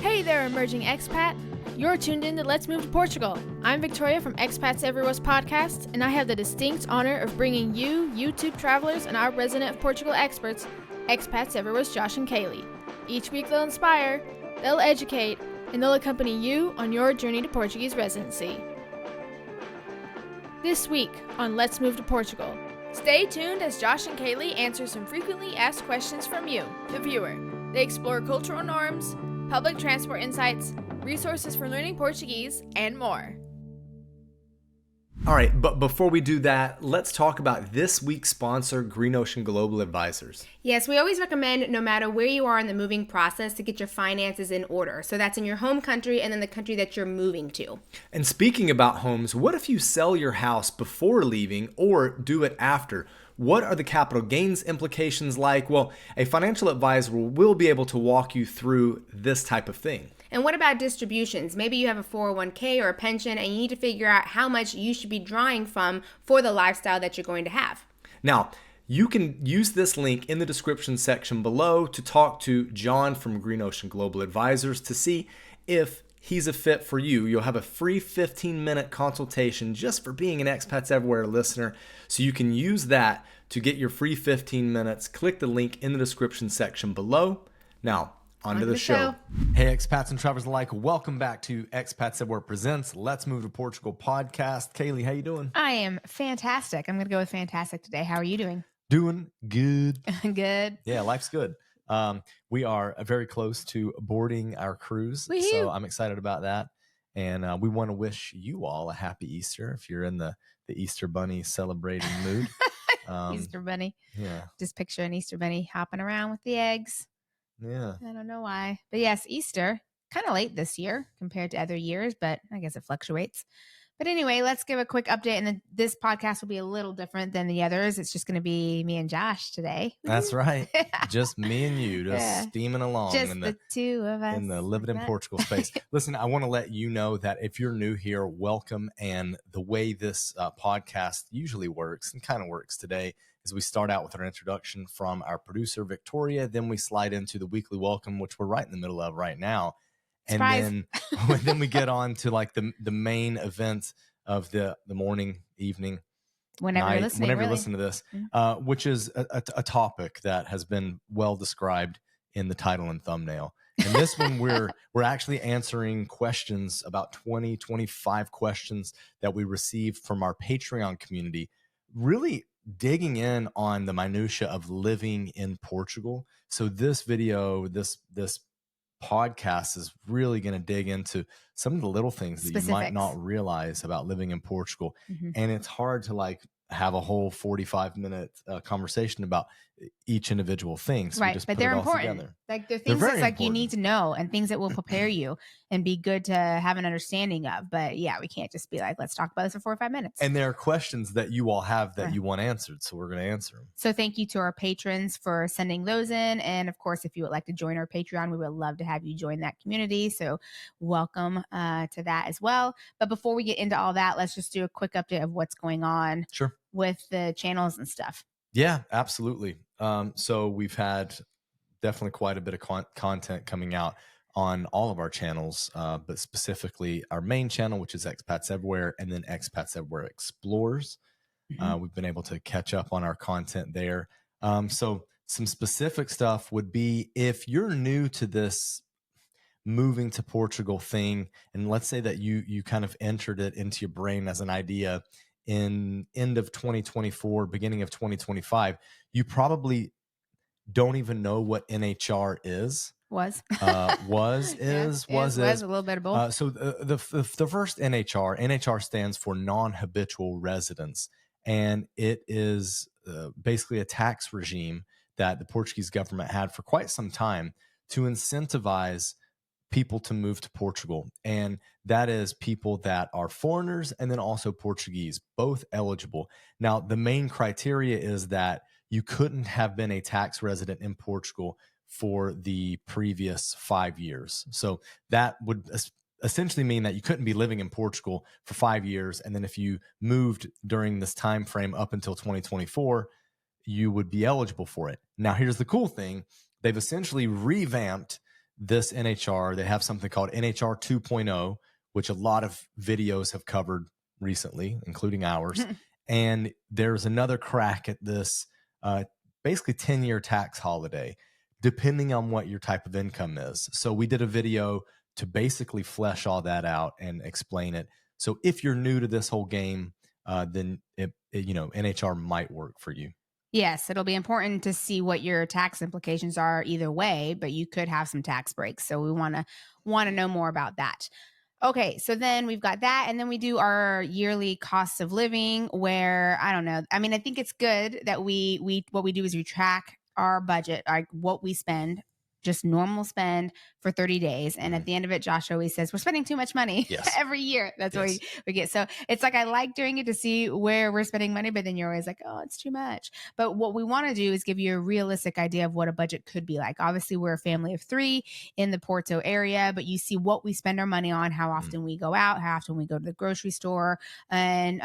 Hey there, emerging expat. You're tuned in to Let's Move to Portugal. I'm Victoria from Expats Everywhere's podcast, and I have the distinct honor of bringing you, YouTube travelers, and our resident of Portugal experts, Expats Everywhere's Josh and Kalie. Each week they'll inspire, they'll educate, and they'll accompany you on your journey to Portuguese residency. This week on Let's Move to Portugal, stay tuned as Josh and Kalie answer some frequently asked questions from you, the viewer. They explore cultural norms, public transport insights, resources for learning Portuguese, and more. All right, but before we do that, let's talk about this week's sponsor, Green Ocean Global Advisors. Yes, we always recommend, no matter where you are in the moving process, to get your finances in order. So that's in your home country and then the country that you're moving to. And speaking about homes, what if you sell your house before leaving or do it after? What are the capital gains implications like? Well, a financial advisor will be able to walk you through this type of thing. And what about distributions? Maybe you have a 401k or a pension and you need to figure out how much you should be drawing from for the lifestyle that you're going to have. Now, you can use this link in the description section below to talk to John from Green Ocean Global Advisors to see if he's a fit for you. You'll have a free 15-minute consultation just for being an Expats Everywhere listener. So you can use that to get your free 15 minutes. Click the link in the description section below. Now, on to the show. Hey, expats and travelers alike. Welcome back to Expats Everywhere Presents Let's Move to Portugal podcast. Kalie, how you doing? I am fantastic. I'm going to go with fantastic today. How are you doing? Doing good. Good. Yeah, life's good. We are very close to boarding our cruise, Woo-hoo. So I'm excited about that. And we want to wish you all a happy Easter if you're in the Easter Bunny celebrating mood. Easter Bunny. Yeah. Just picture an Easter Bunny hopping around with the eggs. Yeah. I don't know why. But yes, Easter, kind of late this year compared to other years, but I guess it fluctuates. But anyway, let's give a quick update. And this podcast will be a little different than the others. It's just going to be me and Josh today. That's right. Just me and you, just steaming along. Just in the two of us. In the living in Portugal space. Listen, I want to let you know that if you're new here, welcome. And the way this podcast usually works and kind of works today is we start out with our introduction from our producer, Victoria. Then we slide into the weekly welcome, which we're right in the middle of right now. Surprise. And then we get on to like the main event of the morning, evening, whenever night, you're listening, whenever you listen to this, which is a topic that has been well described in the title and thumbnail. And this one, we're actually answering questions, about 25 questions that we received from our Patreon community, really digging in on the minutia of living in Portugal. So this video, this podcast is really going to dig into some of the little things that you might not realize about living in Portugal. Mm-hmm. And it's hard to like have a whole 45-minute conversation about each individual thing. So we just but put they're it all important. together. Like they're things that's like you important. need to know and things that will prepare you and be good to have an understanding of. But yeah, we can't just be like, let's talk about this for 4 or 5 minutes. And there are questions that you all have that you want answered. So we're going to answer them. So thank you to our patrons for sending those in. And of course, if you would like to join our Patreon, we would love to have you join that community. So welcome to that as well. But before we get into all that, let's just do a quick update of what's going on with the channels and stuff. Yeah, absolutely. So we've had definitely quite a bit of content coming out on all of our channels, but specifically our main channel, which is Expats Everywhere, and then Expats Everywhere Explores. Mm-hmm. We've been able to catch up on our content there. So some specific stuff would be if you're new to this moving to Portugal thing, and let's say that you kind of entered it into your brain as an idea in end of 2024, beginning of 2025, you probably don't even know what NHR is. Was a little bit of both. So the first NHR stands for non-habitual residence, and it is basically a tax regime that the Portuguese government had for quite some time to incentivize people to move to Portugal. And that is people that are foreigners and then also Portuguese, both eligible. Now, the main criteria is that you couldn't have been a tax resident in Portugal for the previous 5 years. So that would essentially mean that you couldn't be living in Portugal for 5 years. And then if you moved during this time frame up until 2024, you would be eligible for it. Now, here's the cool thing. They've essentially revamped this NHR, they have something called NHR 2.0, which a lot of videos have covered recently, including ours. And there's another crack at this basically 10-year tax holiday, depending on what your type of income is. So we did a video to basically flesh all that out and explain it. So if you're new to this whole game, then NHR might work for you. Yes, it'll be important to see what your tax implications are either way, but you could have some tax breaks. So we want to know more about that. Okay, so then we've got that, and then we do our yearly costs of living where, I don't know. I mean, I think it's good that we what we do is we track our budget, what we spend, just normal spend for 30 days. And at the end of it, Josh always says, we're spending too much money every year. That's what we get. So it's like, I like doing it to see where we're spending money, but then you're always like, oh, it's too much. But what we want to do is give you a realistic idea of what a budget could be like. Obviously, we're a family of 3 in the Porto area, but you see what we spend our money on, how often we go out, how often we go to the grocery store, and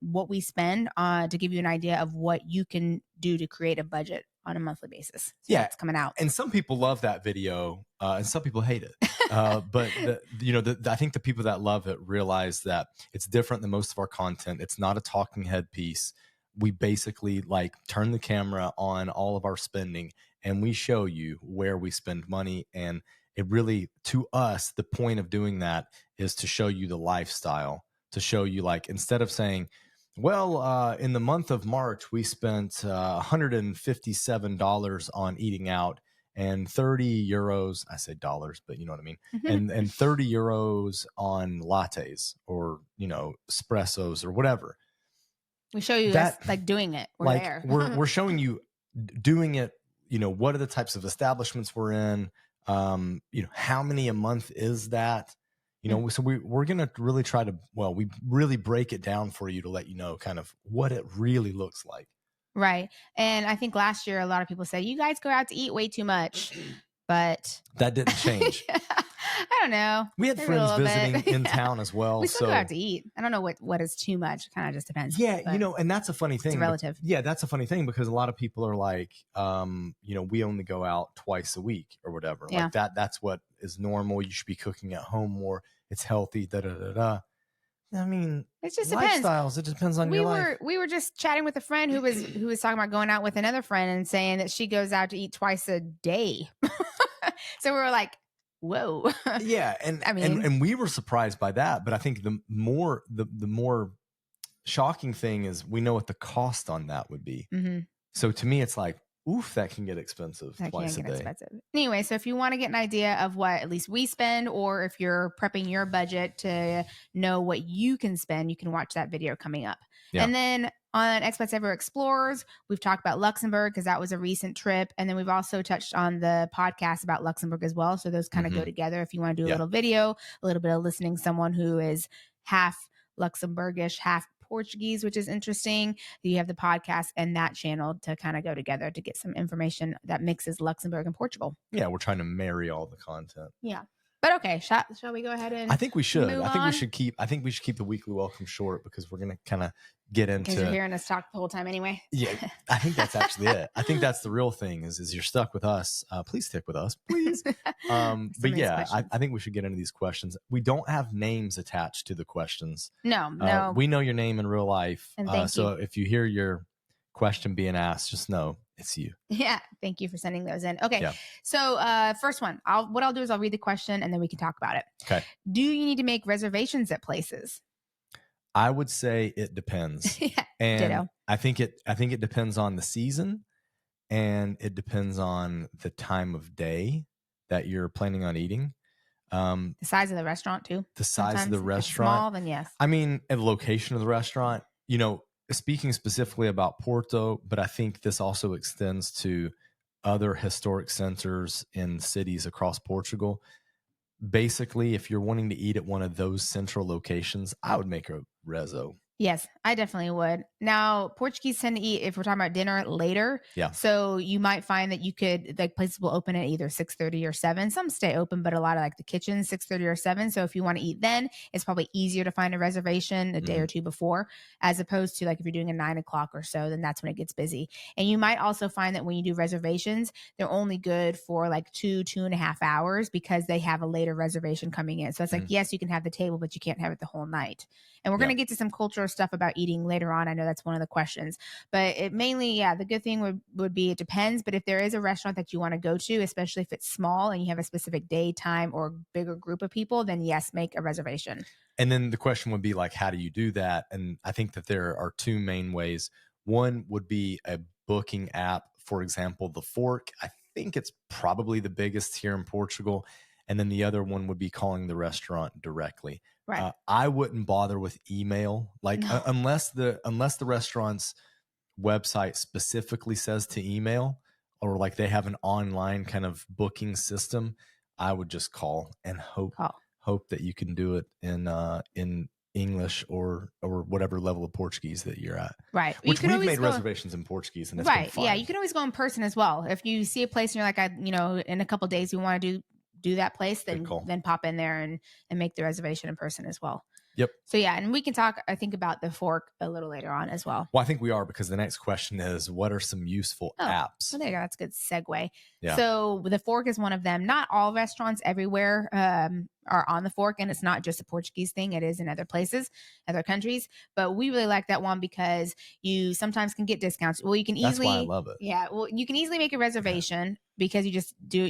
what we spend to give you an idea of what you can do to create a budget on a monthly basis. So it's coming out. And some people love that video and some people hate it. But I think the people that love it realize that it's different than most of our content. It's not a talking head piece. We basically turn the camera on all of our spending and we show you where we spend money. And it really, to us, the point of doing that is to show you the lifestyle, to show you instead of saying, well, in the month of March, we spent $157 on eating out and 30 euros. I say dollars, but you know what I mean. And 30 euros on lattes or, espressos or whatever. We show you that doing it. We're there. we're showing you doing it. What are the types of establishments we're in? How many a month is that? So we're going to really try to, we really break it down for you to let you know kind of what it really looks like. Right. And I think last year, a lot of people said, you guys go out to eat way too much, but that didn't change. I don't know. We had friends visiting in town as well. We still go out to eat. I don't know what is too much. It kind of just depends. Yeah. And that's a funny thing. It's relative. That's a funny thing because a lot of people are like, we only go out twice a week or whatever. Yeah. That's what is normal. You should be cooking at home more. It's healthy. I mean, it just lifestyles. Depends. It depends on your life. We were just chatting with a friend who was talking about going out with another friend and saying that she goes out to eat twice a day. So we were like, whoa. Yeah, and I mean, and we were surprised by that. But I think the more shocking thing is we know what the cost on that would be. Mm-hmm. So to me, it's like, oof, that can get expensive twice a day. Expensive. Anyway, so if you want to get an idea of what at least we spend, or if you're prepping your budget to know what you can spend, you can watch that video coming up. Yeah. And then on Expats Everywhere Explorers, we've talked about Luxembourg because that was a recent trip. And then we've also touched on the podcast about Luxembourg as well. So those kind of go together. If you want to do a little video, a little bit of listening, someone who is half Luxembourgish, half Portuguese, which is interesting. You have the podcast and that channel to kind of go together to get some information that mixes Luxembourg and Portugal. Yeah, we're trying to marry all the content. Yeah. But okay, shall we go ahead and I think we should. I think we should keep the weekly welcome short because we're going to kind of get into because you're hearing us talk the whole time anyway. Yeah, I think that's actually it. I think that's the real thing is you're stuck with us. Please stick with us, please. But yeah, I think we should get into these questions. We don't have names attached to the questions. No. We know your name in real life. And thank so you. If you hear your question being asked, just know it's you. Yeah. Thank you for sending those in. Okay. Yeah. So first one, what I'll do is I'll read the question and then we can talk about it. Okay. Do you need to make reservations at places? I would say it depends. Yeah. And ditto. I think it depends on the season and it depends on the time of day that you're planning on eating. The size of the restaurant too. The size of the restaurant. If small, then yes. I mean, and the location of the restaurant, speaking specifically about Porto, but I think this also extends to other historic centers in cities across Portugal. Basically, if you're wanting to eat at one of those central locations, I would make a rezo. Yes, I definitely would. Now, Portuguese tend to eat, if we're talking about dinner, later. Yeah. So you might find that you could, like, places will open at either 6:30 or 7. Some stay open, but a lot of like the kitchens, 6:30 or 7. So if you want to eat then, it's probably easier to find a reservation a day or two before, as opposed to like if you're doing a 9 o'clock or so, then that's when it gets busy. And you might also find that when you do reservations, they're only good for like 2.5 hours because they have a later reservation coming in. So it's like, yes, you can have the table, but you can't have it the whole night. And we're going to get to some cultural stuff about eating later on. I know that's one of the questions, but it mainly, the good thing would be, it depends. But if there is a restaurant that you want to go to, especially if it's small and you have a specific day, time, or bigger group of people, then yes, make a reservation. And then the question would be like, how do you do that? And I think that there are two main ways. One would be a booking app. For example, The Fork. I think it's probably the biggest here in Portugal. And then the other one would be calling the restaurant directly. Right. I wouldn't bother with email, like unless the restaurant's website specifically says to email, or like they have an online kind of booking system. I would just call and hope that you can do it in English or whatever level of Portuguese that you're at. Right. Which we've made reservations in Portuguese, and it's been fun. Yeah, you can always go in person as well. If you see a place and you're like, in a couple of days you want to do that place, then pop in there and make the reservation in person as well. Yep. So yeah, and we can talk, I think, about The Fork a little later on as well. Well, I think we are, because the next question is, what are some useful apps? Well, there you go. That's a good segue. Yeah. So The Fork is one of them. Not all restaurants everywhere are on The Fork, and it's not just a Portuguese thing. It is in other places, other countries. But we really like that one because you sometimes can get discounts. Well, you can easily. That's why I love it. Yeah. Well, you can easily make a reservation because you just do,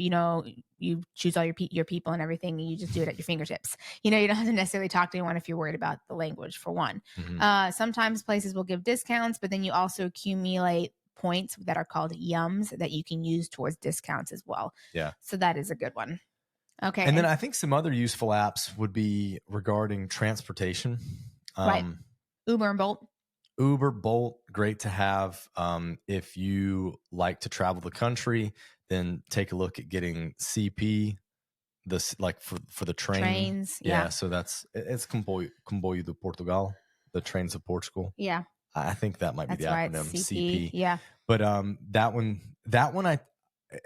you choose all your people and everything, and you just do it at your fingertips. You don't have to necessarily talk to anyone if you're worried about the language, for one. Sometimes places will give discounts, but then you also accumulate points that are called yums that you can use towards discounts as well. Yeah. So that is a good one. Okay. And then I think some other useful apps would be regarding transportation. Right. Uber and Bolt. Uber, Bolt, great to have. If you like to travel the country, then take a look at getting CP, like for the trains. Yeah. So it's Comboio de Portugal, the trains of Portugal. Yeah. I think that might be the acronym, CP. Yeah. But that one, I,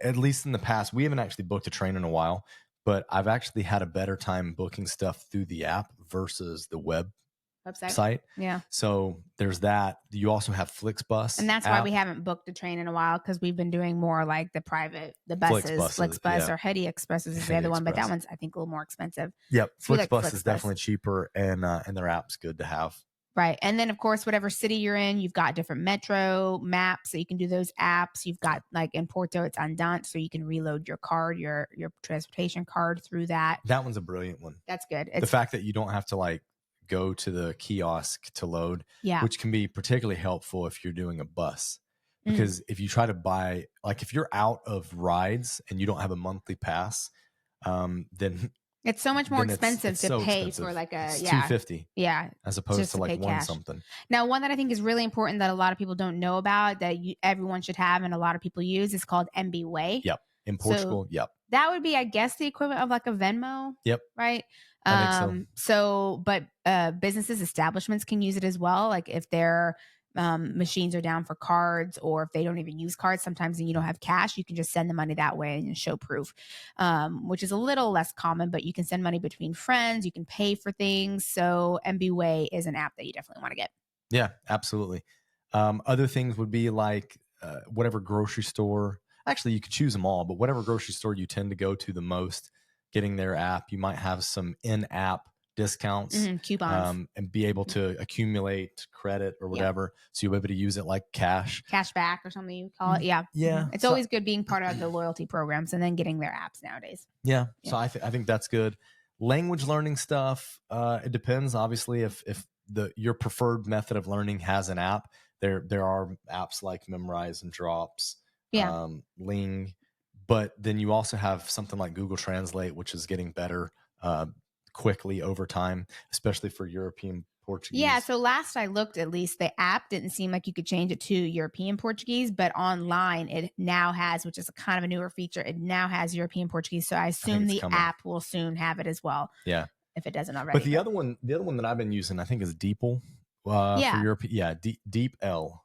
at least in the past, we haven't actually booked a train in a while, but I've actually had a better time booking stuff through the app versus the website. Yeah. So there's that. You also have Flixbus. And that's why we haven't booked a train in a while, because we've been doing more like the buses. Flixbus or Heady Expresses is the other one, but that one's, I think, a little more expensive. Yep. Flixbus is definitely cheaper, and their app's good to have. Right. And then, of course, whatever city you're in, you've got different metro maps, so you can do those apps. You've got, like in Porto, it's Andante, so you can reload your card, your transportation card through that. That one's a brilliant one. That's good. The fact that you don't have to like go to the kiosk to load, which can be particularly helpful if you're doing a bus. Because if you try to buy, like if you're out of rides and you don't have a monthly pass, then it's so much more expensive to pay for like a $250. Yeah. As opposed to like one something. Now, one that I think is really important that a lot of people don't know about that everyone should have and a lot of people use is called MBWay. Yep. In Portugal. Yep. That would be, I guess, the equivalent of like a Venmo. Yep. Right. I think so. But businesses, establishments can use it as well. Like if their machines are down for cards, or if they don't even use cards, sometimes you don't have cash, you can just send the money that way and show proof, which is a little less common, but you can send money between friends, you can pay for things. So MBWay is an app that you definitely want to get. Yeah, absolutely. Other things would be like whatever grocery store, actually you could choose them all, but whatever grocery store you tend to go to the most, getting their app, you might have some in-app discounts, coupons, and be able to accumulate credit or whatever. So you'll be able to use it like cash back or something you call it. Yeah. Yeah. It's always good being part of the loyalty programs and then getting their apps nowadays. Yeah. So I think that's good. Language learning stuff. It depends, obviously, if your preferred method of learning has an app. There are apps like Memrise and Drops, Ling, but then you also have something like Google Translate, which is getting better quickly over time, especially for European Portuguese. Yeah, so last I looked, at least the app didn't seem like you could change it to European Portuguese, but online it now has, which is a kind of a newer feature, it now has European Portuguese. So I assume the app will soon have it as well. Yeah. If it doesn't already. But the other one that I've been using, I think, is Deeple. For Yeah. Europe, yeah, deep L.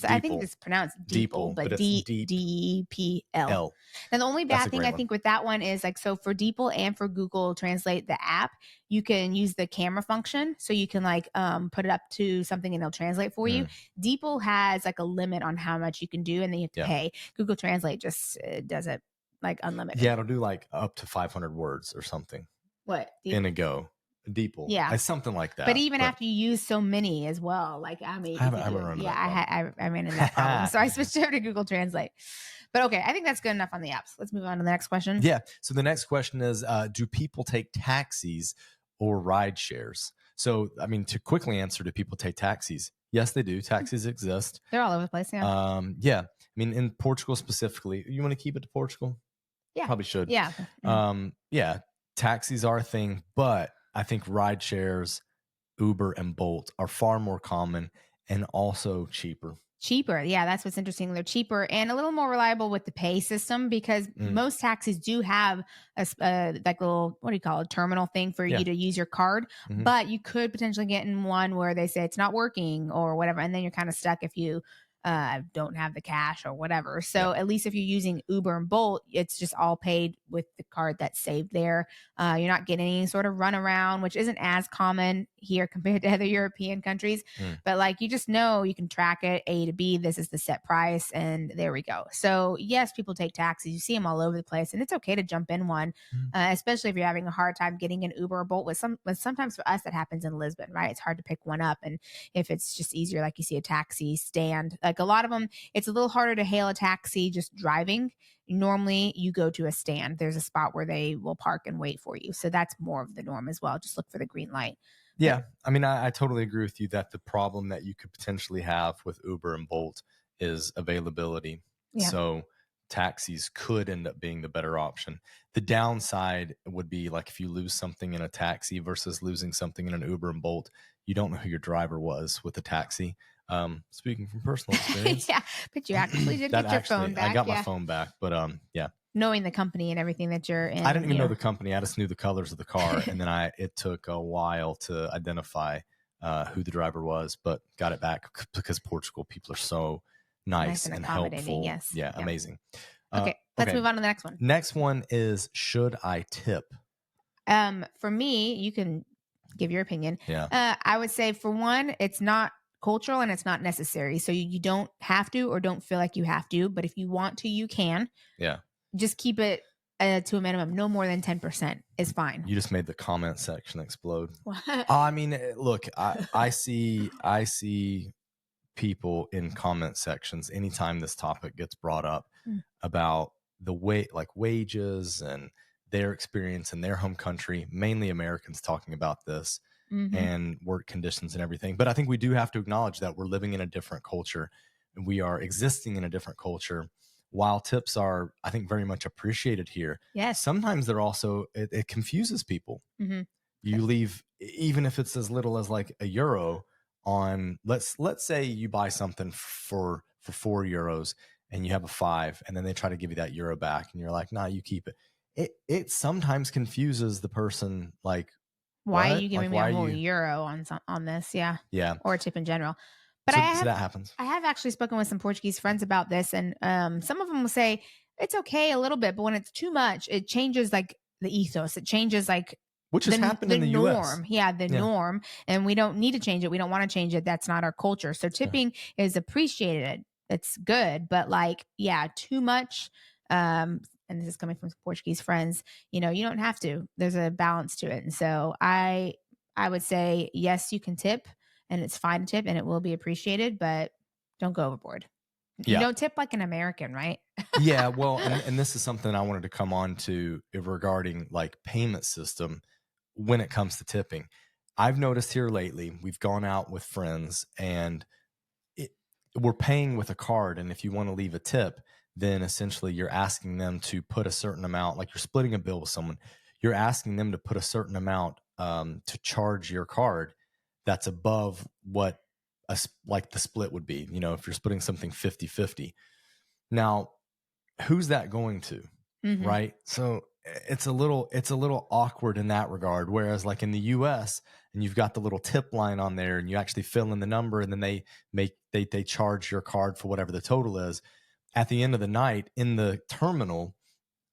I think it's pronounced Deepl, but it's deep DEPL. L. And the only That's a bad thing great I one. think with that one is like, so for Deepl and for Google Translate, the app, you can use the camera function. So you can like put it up to something and it'll translate for you. Deepl has like a limit on how much you can do and then you have to pay. Google Translate just does it like unlimited. Yeah, it'll do like up to 500 words or something. What? In a go. Deepl. Yeah. Something like that. But even after you use so many as well, like I mean, I haven't run into that problem. I ran into that problem. So I switched over to Google Translate. But okay, I think that's good enough on the apps. Let's move on to the next question. Yeah. So the next question is, do people take taxis or ride shares? So, I mean, to quickly answer, do people take taxis? Yes, they do. Taxis exist. They're all over the place. Yeah. Yeah. I mean, in Portugal specifically, you want to keep it to Portugal? Yeah. Probably should. Yeah. Yeah. Taxis are a thing, but I think ride shares, Uber and Bolt are far more common and also cheaper. Cheaper. Yeah, that's what's interesting. They're cheaper and a little more reliable with the pay system because most taxis do have a like little, what do you call it, terminal thing for you to use your card. But you could potentially get in one where they say it's not working or whatever. And then you're kind of stuck if you don't have the cash or whatever. So at least if you're using Uber and Bolt, it's just all paid with the card that's saved there. You're not getting any sort of runaround, which isn't as common here compared to other European countries. But like, you just know you can track it A to B. This is the set price and there we go. So yes, people take taxis. You see them all over the place and it's okay to jump in one, especially if you're having a hard time getting an Uber or Bolt with sometimes for us that happens in Lisbon, right? It's hard to pick one up. And if it's just easier, like you see a taxi stand, like a lot of them, it's a little harder to hail a taxi just driving. Normally you go to a stand. There's a spot where they will park and wait for you. So that's more of the norm as well. Just look for the green light. Yeah. I mean, I totally agree with you that the problem that you could potentially have with Uber and Bolt is availability. Yeah. So taxis could end up being the better option. The downside would be like if you lose something in a taxi versus losing something in an Uber and Bolt, you don't know who your driver was with the taxi. Speaking from personal experience. Yeah, but you actually did get your phone back. I got my phone back, but yeah. Knowing the company and everything that you're in. I didn't even know the company. I just knew the colors of the car. And then it took a while to identify who the driver was, but got it back because Portugal people are so nice and helpful. Yes. Yeah, amazing. Okay, let's move on to the next one. Next one is, should I tip? For me, you can give your opinion. Yeah. I would say for one, it's not cultural and it's not necessary. So you don't have to or don't feel like you have to, but if you want to, you can. Yeah. Just keep it to a minimum. No more than 10% is fine. You just made the comment section explode. I mean, look, I see people in comment sections anytime this topic gets brought up about the way, like wages and their experience in their home country, mainly Americans talking about this and work conditions and everything. But I think we do have to acknowledge that we're living in a different culture and we are existing in a different culture. While tips are, I think, very much appreciated here, yes, sometimes they're also, it confuses people. You leave, even if it's as little as like €1 on, let's say you buy something for €4 and you have a 5 and then they try to give you that euro back and you're like, nah, you keep it. It sometimes confuses the person, like, why are you giving me a whole euro on this? Yeah. Or a tip in general. But so that happens. I have actually spoken with some Portuguese friends about this, and some of them will say it's okay a little bit, but when it's too much, it changes like the ethos. It changes like which has happened in the norm. US. Yeah, the norm, and we don't need to change it. We don't want to change it. That's not our culture. So tipping is appreciated. It's good, but like, yeah, too much. And this is coming from Portuguese friends. You don't have to. There's a balance to it, and so I would say yes, you can tip. And it's fine to tip and it will be appreciated, but don't go overboard. You don't tip like an American, right? Yeah. Well, and this is something I wanted to come on to regarding like payment system when it comes to tipping. I've noticed here lately, we've gone out with friends and we're paying with a card. And if you want to leave a tip, then essentially you're asking them to put a certain amount, like you're splitting a bill with someone. You're asking them to put a certain amount to charge your card. That's above what like the split would be, if you're splitting something 50-50. Now, who's that going to? Right? So it's a little awkward in that regard. Whereas like in the US, and you've got the little tip line on there, and you actually fill in the number, and then they charge your card for whatever the total is. At the end of the night in the terminal,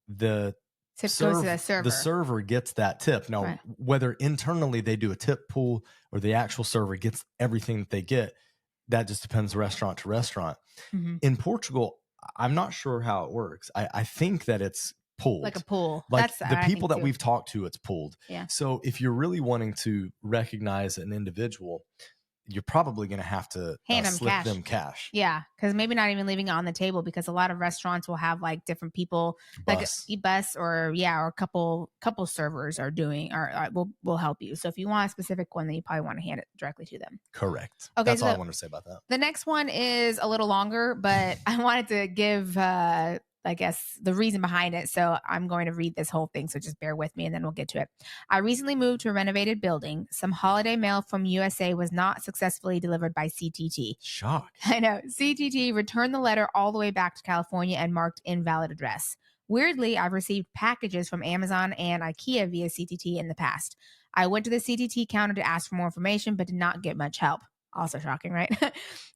the Tip goes to the server. The server gets that tip. Now, Right. whether internally they do a tip pool or the actual server gets everything that they get, that just depends restaurant to restaurant. Mhm. In Portugal, I'm not sure how it works. I think that it's pooled. Like a pool. Like That's the I people think, that too. we've talked to, it's pooled. Yeah. So if you're really wanting to recognize an individual, you're probably going to have to Hand them slip cash. them cash. Yeah, because maybe not even leaving it on the table, because a lot of restaurants will have like different people, like bus or a couple servers are doing or will help you. So if you want a specific one, then you probably want to hand it directly to them. Correct. Okay, That's so all I wanted to say about that. The next one is a little longer, but I wanted to give I guess the reason behind it. So I'm going to read this whole thing. So just bear with me and then we'll get to it. I recently moved to a renovated building. Some holiday mail from USA was not successfully delivered by CTT. Shock. I know. CTT returned the letter all the way back to California and marked invalid address. Weirdly, I've received packages from Amazon and IKEA via CTT in the past. I went to the CTT counter to ask for more information, but did not get much help. Also shocking, right?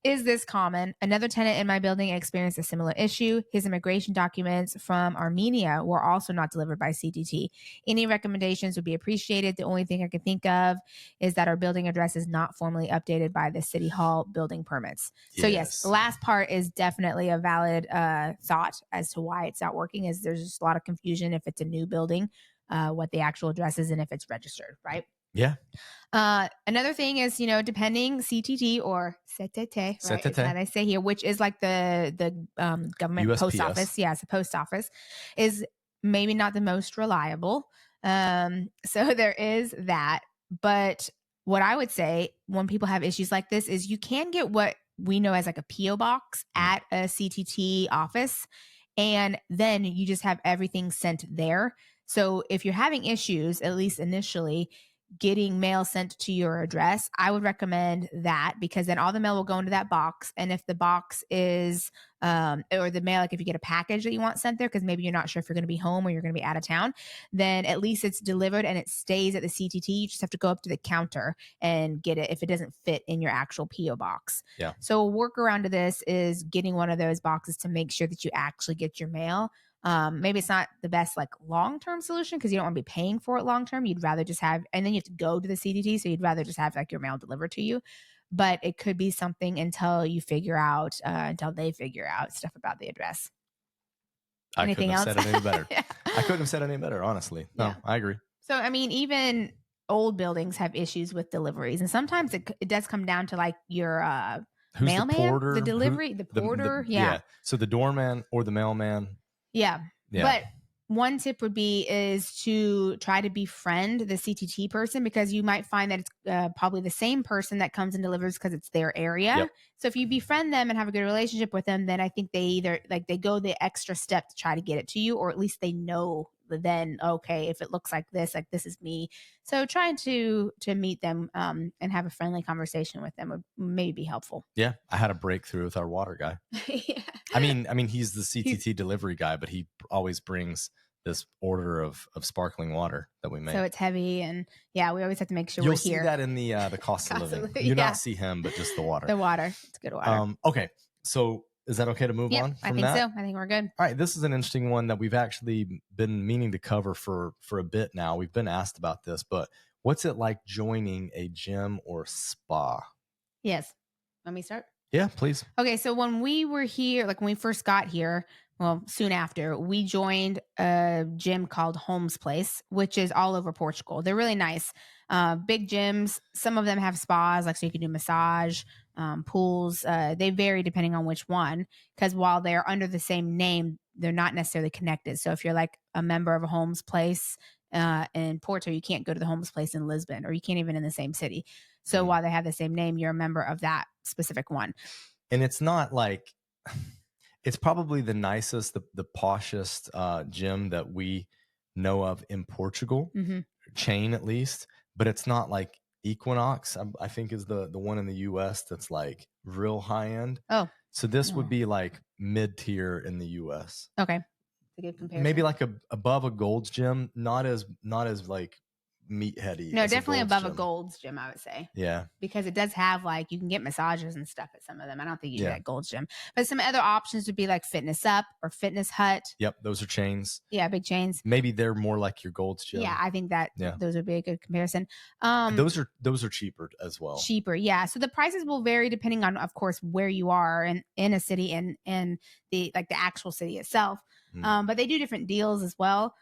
Is this common? Another tenant in my building experienced a similar issue. His immigration documents from Armenia were also not delivered by CTT. Any recommendations would be appreciated. The only thing I can think of is that our building address is not formally updated by the City Hall building permits. So yes, the last part is definitely a valid thought as to why it's not working. Is there's just a lot of confusion if it's a new building, what the actual address is, and if it's registered, right? Yeah. Another thing is, depending CTT or CTT, right? Is that I say here, which is like the government USPS. post office. Yeah, it's the post office is maybe not the most reliable. So there is that. But what I would say when people have issues like this is you can get what we know as like a PO box at a CTT office, and then you just have everything sent there. So if you're having issues, at least initially, getting mail sent to your address, I would recommend that, because then all the mail will go into that box. And if the box is, or the mail, like if you get a package that you want sent there, because maybe you're not sure if you're going to be home or you're going to be out of town, then at least it's delivered and it stays at the CTT. You just have to go up to the counter and get it if it doesn't fit in your actual PO box. Yeah. So a workaround to this is getting one of those boxes to make sure that you actually get your mail. Maybe it's not the best like long-term solution because you don't want to be paying for it long-term. You'd rather just have, and then you have to go to the CTT. So you'd rather just have like your mail delivered to you, but it could be something until they figure out stuff about the address. Anything else? I couldn't have said it any better. Yeah. I couldn't have said it any better, honestly. No, Yeah. I agree. So, I mean, even old buildings have issues with deliveries, and sometimes it does come down to like your, Who's mailman, the porter? the delivery, the porter. Yeah. So the doorman or the mailman. Yeah. Yeah. But one tip would be is to try to befriend the CTT person, because you might find that it's probably the same person that comes and delivers because it's their area. Yep. So if you befriend them and have a good relationship with them, then I think they either like they go the extra step to try to get it to you, or at least they know then, okay, if it looks like this is me. So trying to meet them and have a friendly conversation with them would maybe be helpful. Yeah. I had a breakthrough with our water guy. Yeah. I mean, he's the CTT delivery guy, but he always brings this order of sparkling water that we make. So it's heavy, and yeah, we always have to make sure You'll we're see here. that in the cost of Cost of living. living, You yeah. not see him, but just the water. The water. It's good water. Okay. So is that okay to move Yep, on from I think that? so. I think we're good. All right, this is an interesting one that we've actually been meaning to cover for a bit now. We've been asked about this, but what's it like joining a gym or spa? Yes. Let me start. Yeah, please. Okay, so when we were here, like when we first got here, well, soon after, we joined a gym called Holmes Place, which is all over Portugal. They're really nice. Big gyms. Some of them have spas, like so you can do massage, pools. They vary depending on which one, because while they're under the same name, they're not necessarily connected. So if you're like a member of a Holmes Place in Porto, you can't go to the Holmes Place in Lisbon, or you can't even in the same city. So while they have the same name, you're a member of that specific one. And it's not like, it's probably the nicest, the poshest gym that we know of in Portugal, chain at least, but it's not like Equinox, I think is the one in the US that's like real high end. Oh. So this would be like mid-tier in the US. Okay. a good comparison. Maybe like above a Gold's Gym, not as like meatheady. No, as a definitely Gold's above Gym. a Gold's Gym, I would say. Yeah. Because it does have like, you can get massages and stuff at some of them. I don't think you can Yeah. get at Gold's Gym. But some other options would be like Fitness Up or Fitness Hut. Yep, those are chains. Yeah, big chains. Maybe they're more like your Gold's Gym. Yeah, I think that those would be a good comparison. Those are cheaper as well. Cheaper, yeah. So the prices will vary depending on, of course, where you are in a city and the actual city itself. But they do different deals as well.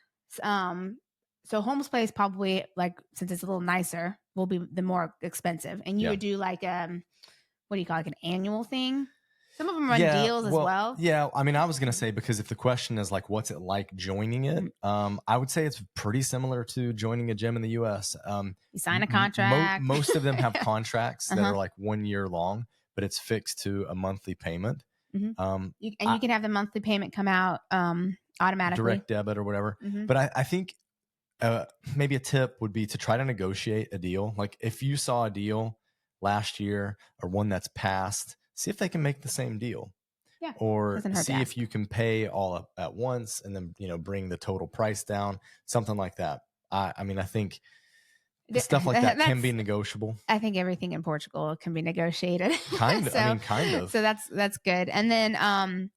So Home's Place probably, like, since it's a little nicer, will be the more expensive. And you would do like what do you call it, like an annual thing? Some of them run deals as well. Yeah, I mean, I was gonna say, because if the question is like, what's it like joining it? I would say it's pretty similar to joining a gym in the U.S. You sign a contract. Most of them have contracts that are like 1 year long, but it's fixed to a monthly payment. You can have the monthly payment come out automatically, direct debit or whatever. But I think maybe a tip would be to try to negotiate a deal. Like if you saw a deal last year or one that's passed, see if they can make the same deal. Yeah. Or see if you can pay all up at once and then, bring the total price down, something like that. I mean, I think stuff like that can be negotiable. I think everything in Portugal can be negotiated. Kind of. Kind of. So that's good. And then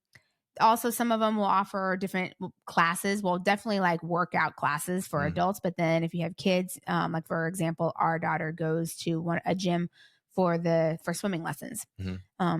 also some of them will offer different classes. Well, definitely like workout classes for adults. But then if you have kids, like for example, our daughter goes to a gym for swimming lessons.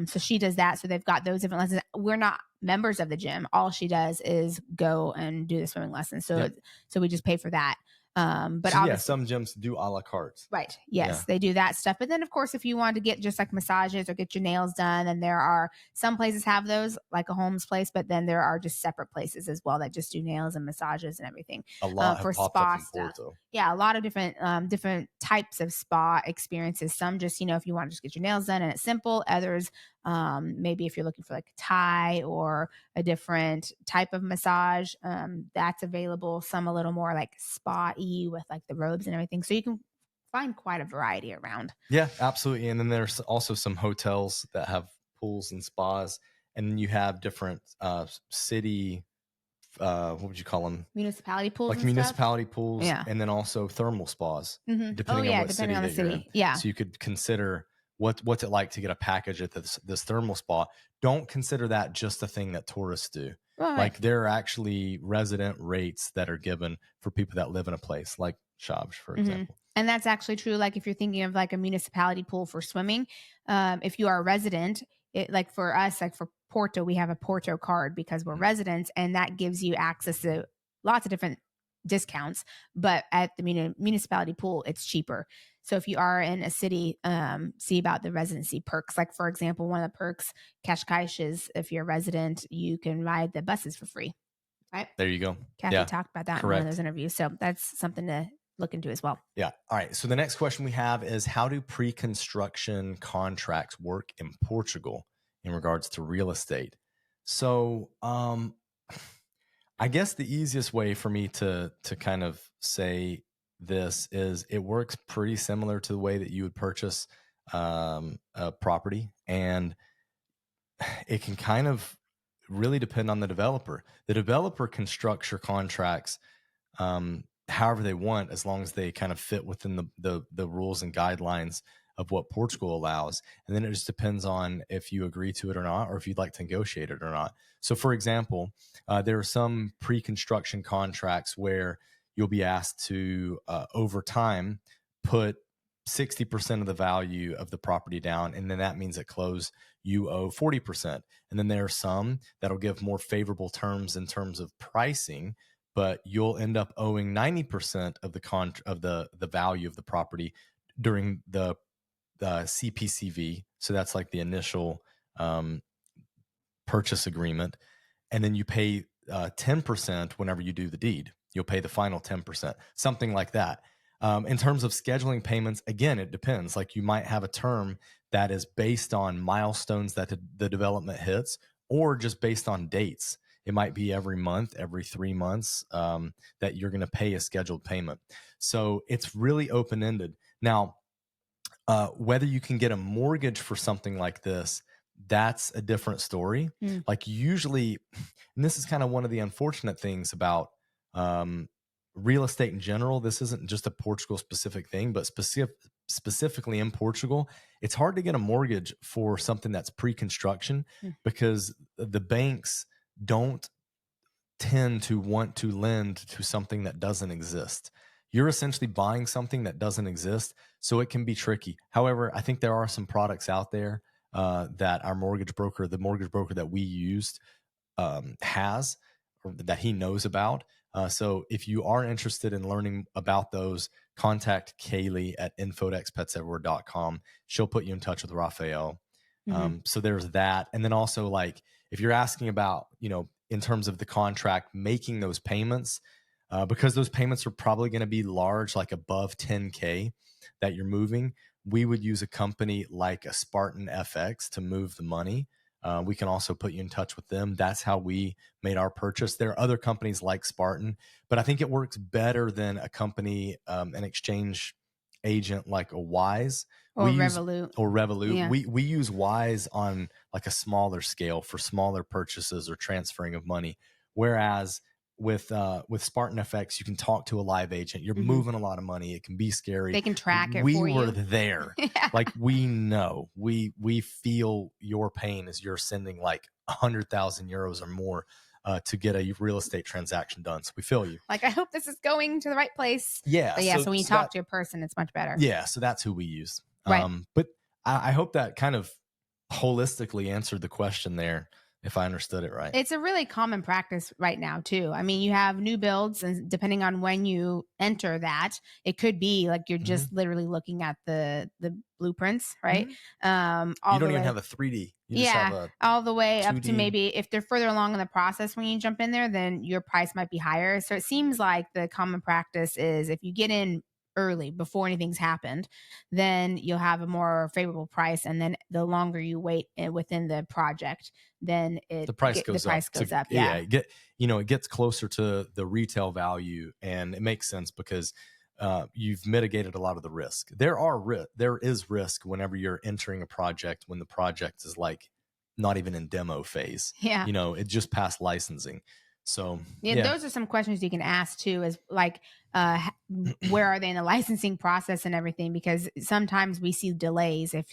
So she does that. So they've got those different lessons. We're not members of the gym. All she does is go and do the swimming lessons. So so we just pay for that. But so some gyms do a la carte. Right. Yes, they do that stuff. But then, of course, if you want to get just like massages or get your nails done, and there are some places have those, like a Home's Place, but then there are just separate places as well that just do nails and massages and everything. A lot for have popped spa up in stuff. Porto. Yeah, a lot of different types of spa experiences. Some just, if you want to just get your nails done and it's simple. Others, maybe if you're looking for like a Thai or a different type of massage, that's available. Some a little more like spa-y with like the robes and everything. So you can find quite a variety around. Yeah, absolutely. And then there's also some hotels that have pools and spas, and then you have different city, what would you call them? Municipality pools. Like municipality pools, and then also thermal spas, depending on what city that you're in. Yeah. So you could consider what's it like to get a package at this thermal spa. Don't consider that just a thing that tourists do. Right. Like there are actually resident rates that are given for people that live in a place, like Shabs, for example. And that's actually true. Like if you're thinking of like a municipality pool for swimming, if you are a resident, like for us, like for Porto, we have a Porto card because we're residents, and that gives you access to lots of different discounts. But at the municipality pool, it's cheaper. So if you are in a city, see about the residency perks. Like for example, one of the perks, Cascais, is if you're a resident, you can ride the buses for free. Right? There you go. Kathy talked about that in one of those interviews. So that's something to look into as well. Yeah. All right. So the next question we have is, how do pre-construction contracts work in Portugal in regards to real estate? So I guess the easiest way for me to kind of say this is it works pretty similar to the way that you would purchase a property, and it can kind of really depend on the developer. The developer can structure contracts however they want, as long as they kind of fit within the rules and guidelines of what Portugal allows. And then it just depends on if you agree to it or not, or if you'd like to negotiate it or not. So for example, there are some pre-construction contracts where you'll be asked to, over time, put 60% of the value of the property down. And then that means at close, you owe 40%. And then there are some that'll give more favorable terms in terms of pricing, but you'll end up owing 90% of the value of the property during the CPCV. So that's like the initial purchase agreement. And then you pay 10% whenever you do the deed. You'll pay the final 10%, something like that. In terms of scheduling payments, again, it depends. Like you might have a term that is based on milestones that the development hits, or just based on dates. It might be every month, every 3 months, that you're going to pay a scheduled payment. So it's really open-ended. Now, whether you can get a mortgage for something like this, that's a different story. Like usually, and this is kind of one of the unfortunate things about real estate in general. This isn't just a Portugal specific thing, but specifically in Portugal, it's hard to get a mortgage for something that's pre-construction because the banks don't tend to want to lend to something that doesn't exist. You're essentially buying something that doesn't exist, so it can be tricky. However, I think there are some products out there that our mortgage broker, the mortgage broker that we used, has, or that he knows about. So if you are interested in learning about those, contact Kalie at info@expatseverywhere.com. She'll put you in touch with Raphael. So there's that. And then also, like, if you're asking about, in terms of the contract, making those payments, because those payments are probably going to be large, like above 10K that you're moving, we would use a company like a Spartan FX to move the money. We can also put you in touch with them. That's how we made our purchase. There are other companies like Spartan, but I think it works better than a company, an exchange agent like a Wise or Revolut. Yeah. We use Wise on like a smaller scale for smaller purchases or transferring of money. Whereas with Spartan FX, you can talk to a live agent. You're moving a lot of money. It can be scary. They can track it for you. We were there. Like, we know, we feel your pain as you're sending like 100,000 euros or more to get a real estate transaction done. So we feel you. Like, I hope this is going to the right place. Yeah. But so when you talk to a person, it's much better. Yeah. So that's who we use. Right. But I hope that kind of holistically answered the question there, if I understood it right. It's a really common practice right now too. I mean, you have new builds, and depending on when you enter that, it could be like you're just literally looking at the blueprints, right? You don't even have a 3D. You just have a all the way 2D. Up to maybe if they're further along in the process when you jump in there, then your price might be higher. So it seems like the common practice is if you get in early before anything's happened, then you'll have a more favorable price, and then the longer you wait within the project, then the price goes up. Yeah, it gets closer to the retail value, and it makes sense because you've mitigated a lot of the risk. There is risk whenever you're entering a project when the project is like not even in demo phase. Yeah, it just passed licensing. So those are some questions you can ask too, is like, where are they in the licensing process and everything? Because sometimes we see delays if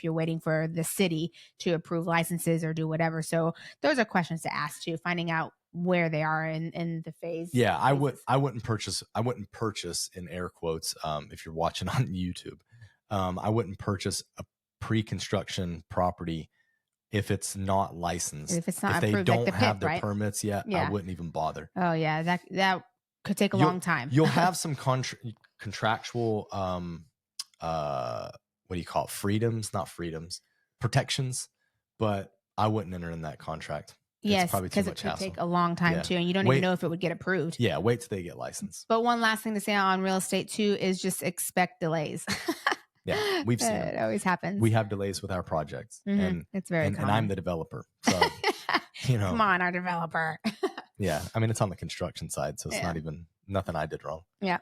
you're waiting for the city to approve licenses or do whatever. So those are questions to ask too, finding out where they are in the phase. Yeah, I wouldn't purchase in air quotes. If you're watching on YouTube, I wouldn't purchase a pre-construction property if it's not licensed. If it's not if they approved, don't like the have PIP, their right? permits yet, I wouldn't even bother. Oh yeah, that could take a long time. You'll have some contractual what do you call it? Protections, but I wouldn't enter in that contract. Yes, because it could take a long time too, and you don't even know if it would get approved. Yeah, wait till they get licensed. But one last thing to say on real estate too is just expect delays. Yeah, we've seen it. It always happens. We have delays with our projects, and it's very common. And I'm the developer, so come on, our developer. Yeah, I mean, it's on the construction side, so it's not even nothing I did wrong. Yeah.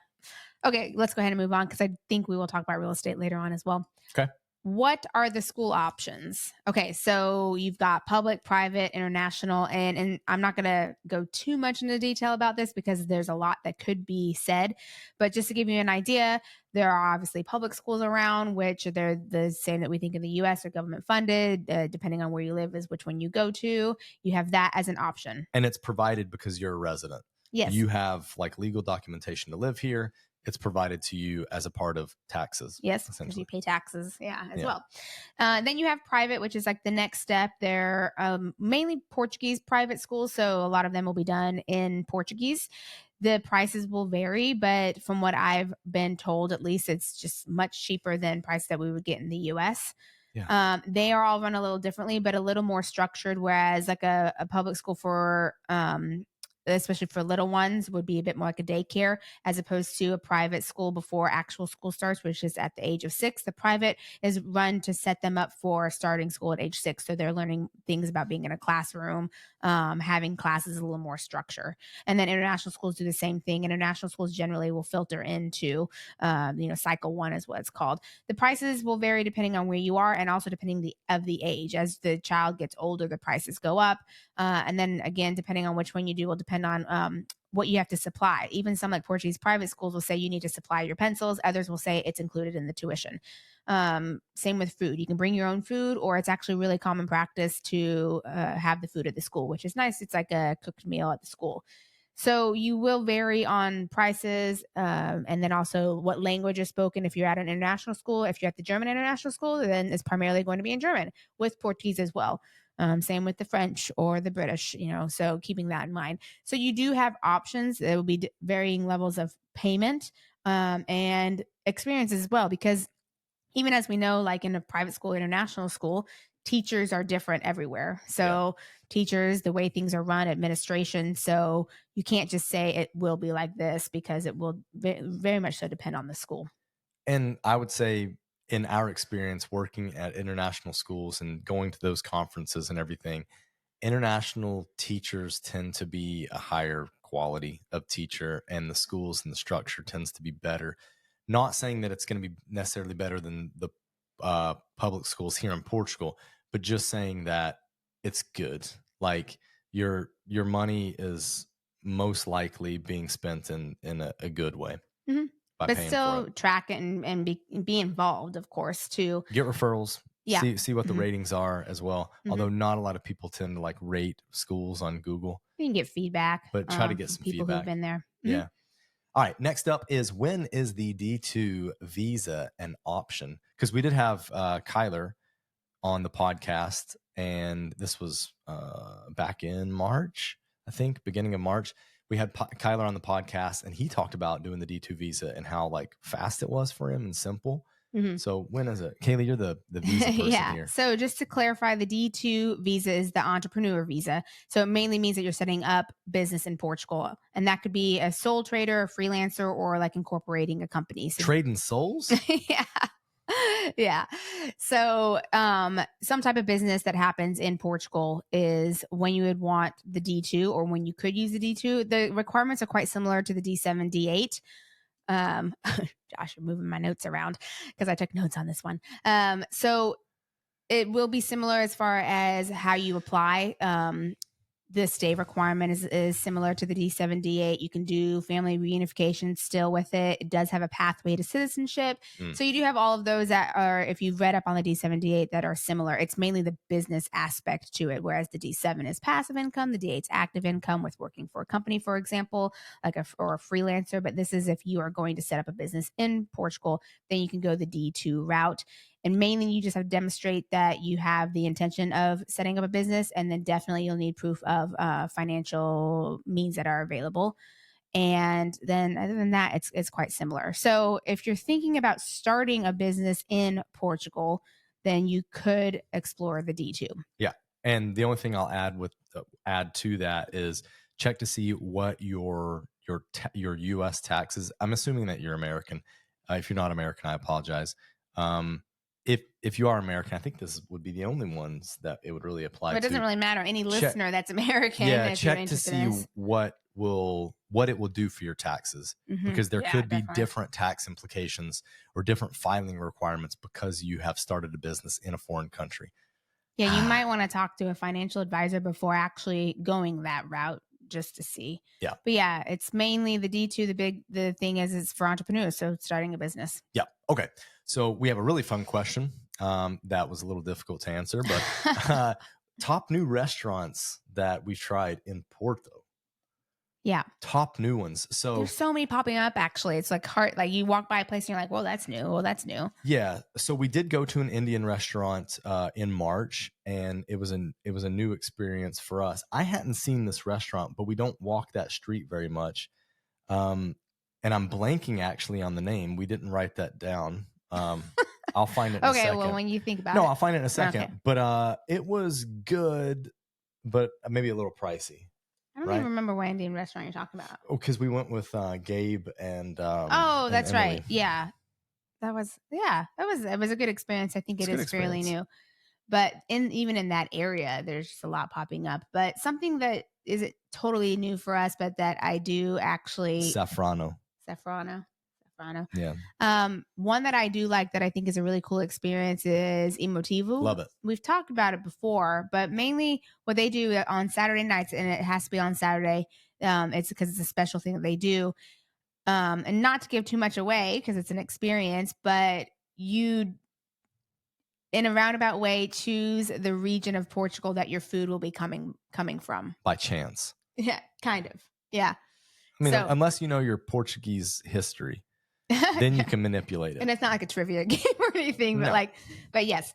Okay, let's go ahead and move on because I think we will talk about real estate later on as well. Okay. What are the school options? Okay, so you've got public, private, international, and I'm not going to go too much into detail about this because there's a lot that could be said. But just to give you an idea, there are obviously public schools around, which they're the same that we think in the U.S. are government funded. Depending on where you live is which one you go to. You have that as an option. And it's provided because you're a resident. Yes. You have like legal documentation to live here. It's provided to you as a part of taxes. Yes, because you pay taxes, as well. Then you have private, which is like the next step. They're mainly Portuguese private schools, so a lot of them will be done in Portuguese. The prices will vary, but from what I've been told, at least it's just much cheaper than price that we would get in the U.S. Yeah. They are all run a little differently, but a little more structured, whereas like a public school for especially for little ones, would be a bit more like a daycare as opposed to a private school before actual school starts, which is at the age of 6. The private is run to set them up for starting school at age 6. So they're learning things about being in a classroom, having classes, a little more structure. And then international schools do the same thing. International schools generally will filter into, cycle 1 is what it's called. The prices will vary depending on where you are and also depending of the age. As the child gets older, the prices go up. And then again, depending on which one you do will depend on what you have to supply. Even some like Portuguese private schools will say you need to supply your pencils. Others will say it's included in the tuition. Same with food. You can bring your own food, or it's actually really common practice to have the food at the school, which is nice. It's like a cooked meal at the school. So you will vary on prices, and then also what language is spoken. If you're at an international school, if you're at the German international school, then it's primarily going to be in German with Portuguese as well. Same with the French or the British, so keeping that in mind. So you do have options. There will be varying levels of payment and experience as well, because even as we know, like in a private school, international school, teachers are different everywhere. So teachers, the way things are run, administration. So you can't just say it will be like this, because it will very much so depend on the school. And I would say in our experience working at international schools and going to those conferences and everything, international teachers tend to be a higher quality of teacher, and the schools and the structure tends to be better. Not saying that it's going to be necessarily better than the public schools here in Portugal, but just saying that it's good. Like your money is most likely being spent in a good way. Mm-hmm. By But paying still for it. track it and be involved, of course, to Get referrals. Yeah. See what the ratings are as well. Mhm. Although not a lot of people tend to like rate schools on Google, you can get feedback. but try to get from some people feedback. who've been there. Mhm. Yeah. All right. Next up is, when is the D2 visa an option? Because we did have Kyler on the podcast, and this was back in March, I think, beginning of March. We had Kyler on the podcast, and he talked about doing the D2 visa and how like fast it was for him and simple. Mhm. So when is it? Kalie, you're the visa person here. So just to clarify, the D2 visa is the entrepreneur visa. So it mainly means that you're setting up business in Portugal. And that could be a sole trader, a freelancer, or like incorporating a company. So Trading souls? yeah. Yeah. So some type of business that happens in Portugal is when you would want the D2, or when you could use the D2. The requirements are quite similar to the D7, D8. Josh, you're moving my notes around because I took notes on this one. So it will be similar as far as how you apply. The stay requirement is similar to the D7, D8. You can do family reunification still with it. It does have a pathway to citizenship. So you do have all of those that are, if you've read up on the D7, D8, that are similar. It's mainly the business aspect to it, whereas the D7 is passive income. The D8 is active income with working for a company, for example, or a freelancer. But this is if you are going to set up a business in Portugal, then you can go the D2 route. And mainly you just have to demonstrate that you have the intention of setting up a business. And then definitely you'll need proof of financial means that are available. And then other than that, it's quite similar. So if you're thinking about starting a business in Portugal, then you could explore the D2. Yeah. And the only thing I'll add to that is check to see what your U.S. taxes. I'm assuming that you're American. If you're not American, I apologize. If you are American, I think this would be the only ones that it would really apply to. But it doesn't really matter. Any listener that's American. Yeah, if check to see what it will do for your taxes, because there could be different tax implications or different filing requirements because you have started a business in a foreign country. Yeah, you might want to talk to a financial advisor before actually going that route, just to see. Yeah. But yeah, it's mainly the D2. The thing is it's for entrepreneurs. So starting a business. Yeah. Okay. So we have a really fun question. That was a little difficult to answer, but top new restaurants that we've tried in Porto. Yeah. Top new ones. So there's so many popping up, actually. It's like hard. Like you walk by a place and you're like, well, that's new. Well, that's new. Yeah. So we did go to an Indian restaurant in March, and it was a new experience for us. I hadn't seen this restaurant, but we don't walk that street very much. And I'm blanking actually on the name. We didn't write that down. I'll find it in a second. Okay, well, when you think about it. No, I'll find it in a second. Okay. But it was good, but maybe a little pricey. I don't right? even remember what Indian restaurant you're talking about. Oh, because we went with Gabe and Oh, and that's Emily. right. Yeah. It was a good experience. I think It's it a good is fairly experience. new. But even in that area, there's just a lot popping up. But something that isn't totally new for us, but that I do actually Safrano. Safrano. Yeah. One that I do like that I think is a really cool experience is Emotivo. Love it. We've talked about it before, but mainly what they do on Saturday nights, and it has to be on Saturday. It's because it's a special thing that they do. And not to give too much away because it's an experience, but you, in a roundabout way, choose the region of Portugal that your food will be coming from. By chance. Yeah, kind of. Yeah. I mean, So- unless you know your Portuguese history, then you can manipulate it. And it's not like a trivia game or anything, but No. but yes.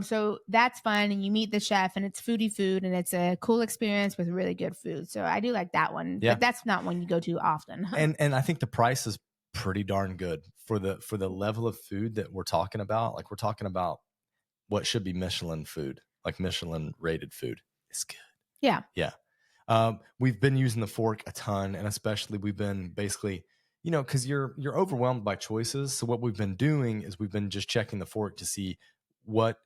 So that's fun, and you meet the chef, and it's foodie food, and it's a cool experience with really good food. So I do like that one, Yeah. but that's not one you go to often. And I think the price is pretty darn good for the level of food that we're talking about. Like we're talking about what should be Michelin food, like Michelin rated food. It's good. Yeah. Yeah. We've been using the fork a ton, and especially we've been basically, because you're overwhelmed by choices. So what we've been doing is we've been just checking the fork to see what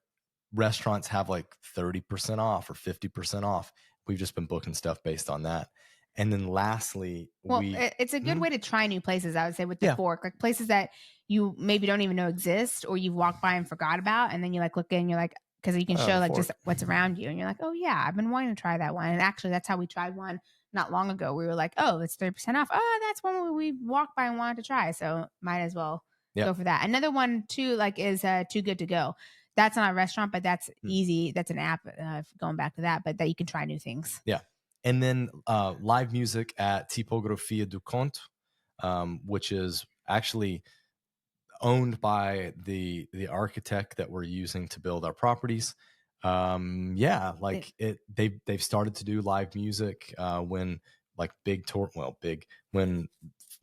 restaurants have like 30% off or 50% off. We've just been booking stuff based on that. And then lastly, it's a good way to try new places, I would say, with the fork, like places that you maybe don't even know exist or you've walked by and forgot about. And then you look in, you're like, because you can show like just what's around you. And you're like, oh yeah, I've been wanting to try that one. And actually that's how we tried one not long ago. We were like, oh, it's 30% off. Oh, that's one we walked by and wanted to try. So might as well go for that. Another one too, is Too Good to Go. That's not a restaurant, but that's easy. That's an app, going back to that, but that you can try new things. Yeah. And then live music at Tipografia do Conto, which is actually owned by the architect that we're using to build our properties. They've started to do live music when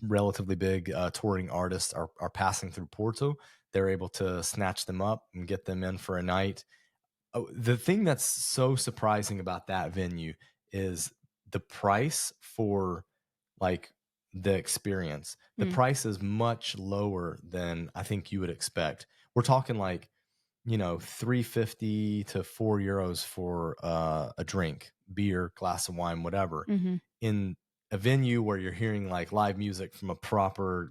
relatively big touring artists are passing through Porto. They're able to snatch them up and get them in for a night. The thing that's so surprising about that venue is the price for the experience. The price is much lower than I think you would expect. We're talking €3.50 to €4 for a drink, beer, glass of wine, whatever. Mm-hmm. In a venue where you're hearing live music from a proper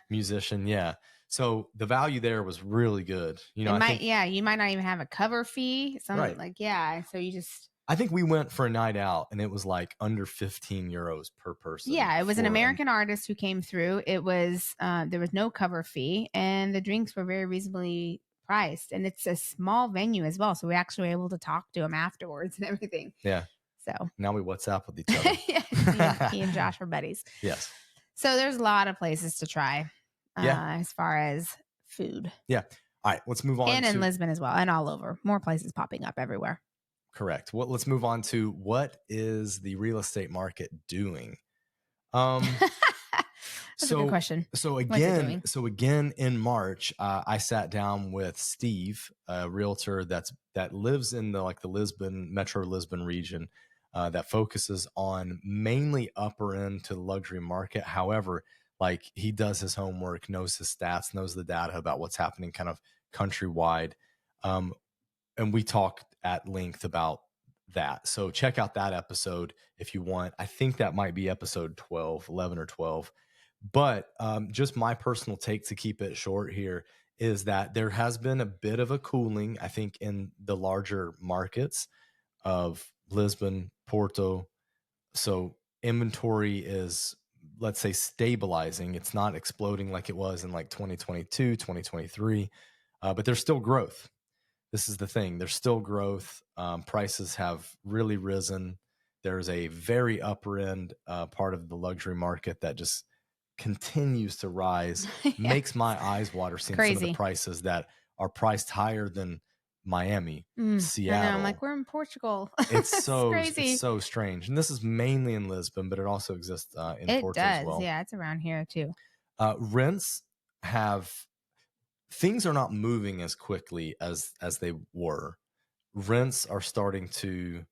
musician. Yeah. So the value there was really good. You might not even have a cover fee. Right. So you just. I think we went for a night out and it was under €15 per person. Yeah, it was an American artist who came through. It was there was no cover fee and the drinks were very reasonably priced. And it's a small venue as well. So we actually were able to talk to him afterwards and everything. Yeah. So now we WhatsApp with each other. he and Josh are buddies. Yes. So there's a lot of places to try as far as food. Yeah. All right, let's move on. And in Lisbon as well and all over. More places popping up everywhere. Correct. Let's move on to what is the real estate market doing? That's a good question. So again, in March, I sat down with Steve, a realtor that lives in the Lisbon, Metro Lisbon region, that focuses on mainly upper end to the luxury market. However, he does his homework, knows his stats, knows the data about what's happening kind of countrywide. And we talked at length about that. So check out that episode if you want. I think that might be episode 11 or 12. But just my personal take to keep it short here is that there has been a bit of a cooling, I think, in the larger markets of Lisbon, Porto. So inventory is, let's say, stabilizing. It's not exploding like it was in 2022, 2023, but there's still growth. This is the thing. There's still growth. Prices have really risen. There's a very upper end part of the luxury market that just continues to rise. Makes my eyes water seeing some of the prices that are priced higher than Miami, Seattle. I know, I'm we're in Portugal. It's so crazy. It's so strange. And this is mainly in Lisbon, but it also exists in Porto as well. Yeah, it's around here too. Rents things are not moving as quickly as they were. Rents are starting to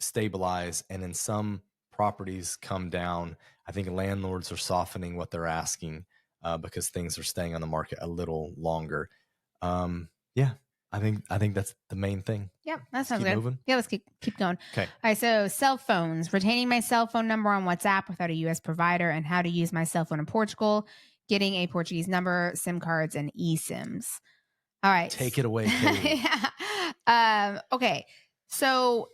stabilize, and in some properties come down. I think landlords are softening what they're asking because things are staying on the market a little longer. Yeah, I think that's the main thing. Yep, that sounds Keep good. moving. Yeah, let's keep going. Okay. All right, so cell phones, retaining my cell phone number on WhatsApp without a U.S. provider, and how to use my cell phone in Portugal, getting a Portuguese number, SIM cards, and eSIMs. All right. Take it away, Kalie. Okay, so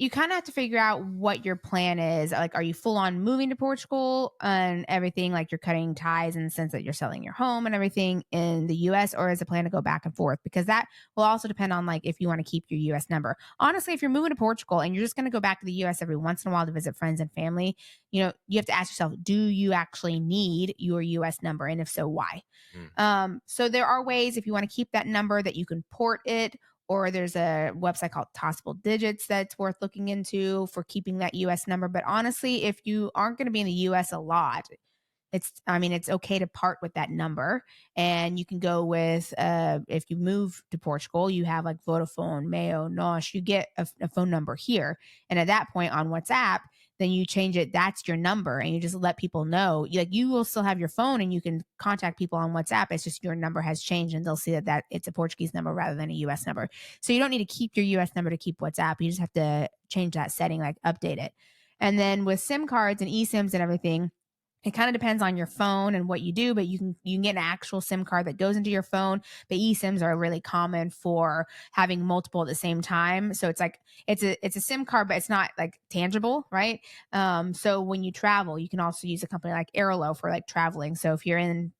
you kind of have to figure out what your plan is. Like, are you full on moving to Portugal and everything? Like, you're cutting ties in the sense that you're selling your home and everything in the US, or is the plan to go back and forth? Because that will also depend on like if you want to keep your US number. Honestly, if you're moving to Portugal and you're just going to go back to the US every once in a while to visit friends and family, you know, you have to ask yourself, do you actually need your US number? And if so, why? So there are ways, if you want to keep that number, that you can port it, or there's a website called Tossable Digits that's worth looking into for keeping that US number. But honestly, if you aren't going to be in the US a lot, it's okay to part with that number, and you can go with, if you move to Portugal, you have like Vodafone, Mayo, Nosh, you get a phone number here. And at that point on WhatsApp, then you change it. That's your number. And you just let people know, like, you will still have your phone and you can contact people on WhatsApp. It's just your number has changed, and they'll see that it's a Portuguese number rather than a US number. So you don't need to keep your US number to keep WhatsApp. You just have to change that setting, like update it. And then with SIM cards and eSIMs and everything, it kind of depends on your phone and what you do, but you can get an actual SIM card that goes into your phone. But eSIMs are really common for having multiple at the same time. So it's like it's a SIM card, but it's not like tangible, right? So when you travel, you can also use a company like Airlo for like traveling. So if you're in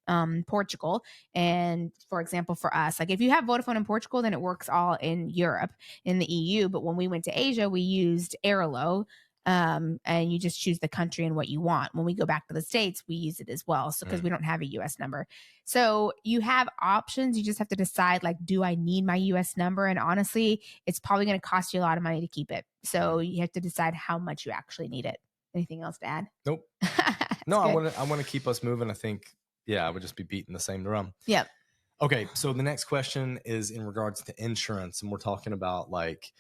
Portugal, and for example, for us, like if you have Vodafone in Portugal, then it works all in Europe, in the EU. But when we went to Asia, we used Airlo. And you just choose the country and what you want. When we go back to the States, we use it as well. So because we don't have a US number. So you have options. You just have to decide, like, do I need my US number? And honestly, it's probably going to cost you a lot of money to keep it. So you have to decide how much you actually need it. Anything else to add? Nope. No, I want to keep us moving. I think, I would just be beating the same drum. Yep. Okay. So the next question is in regards to insurance. And we're talking about like,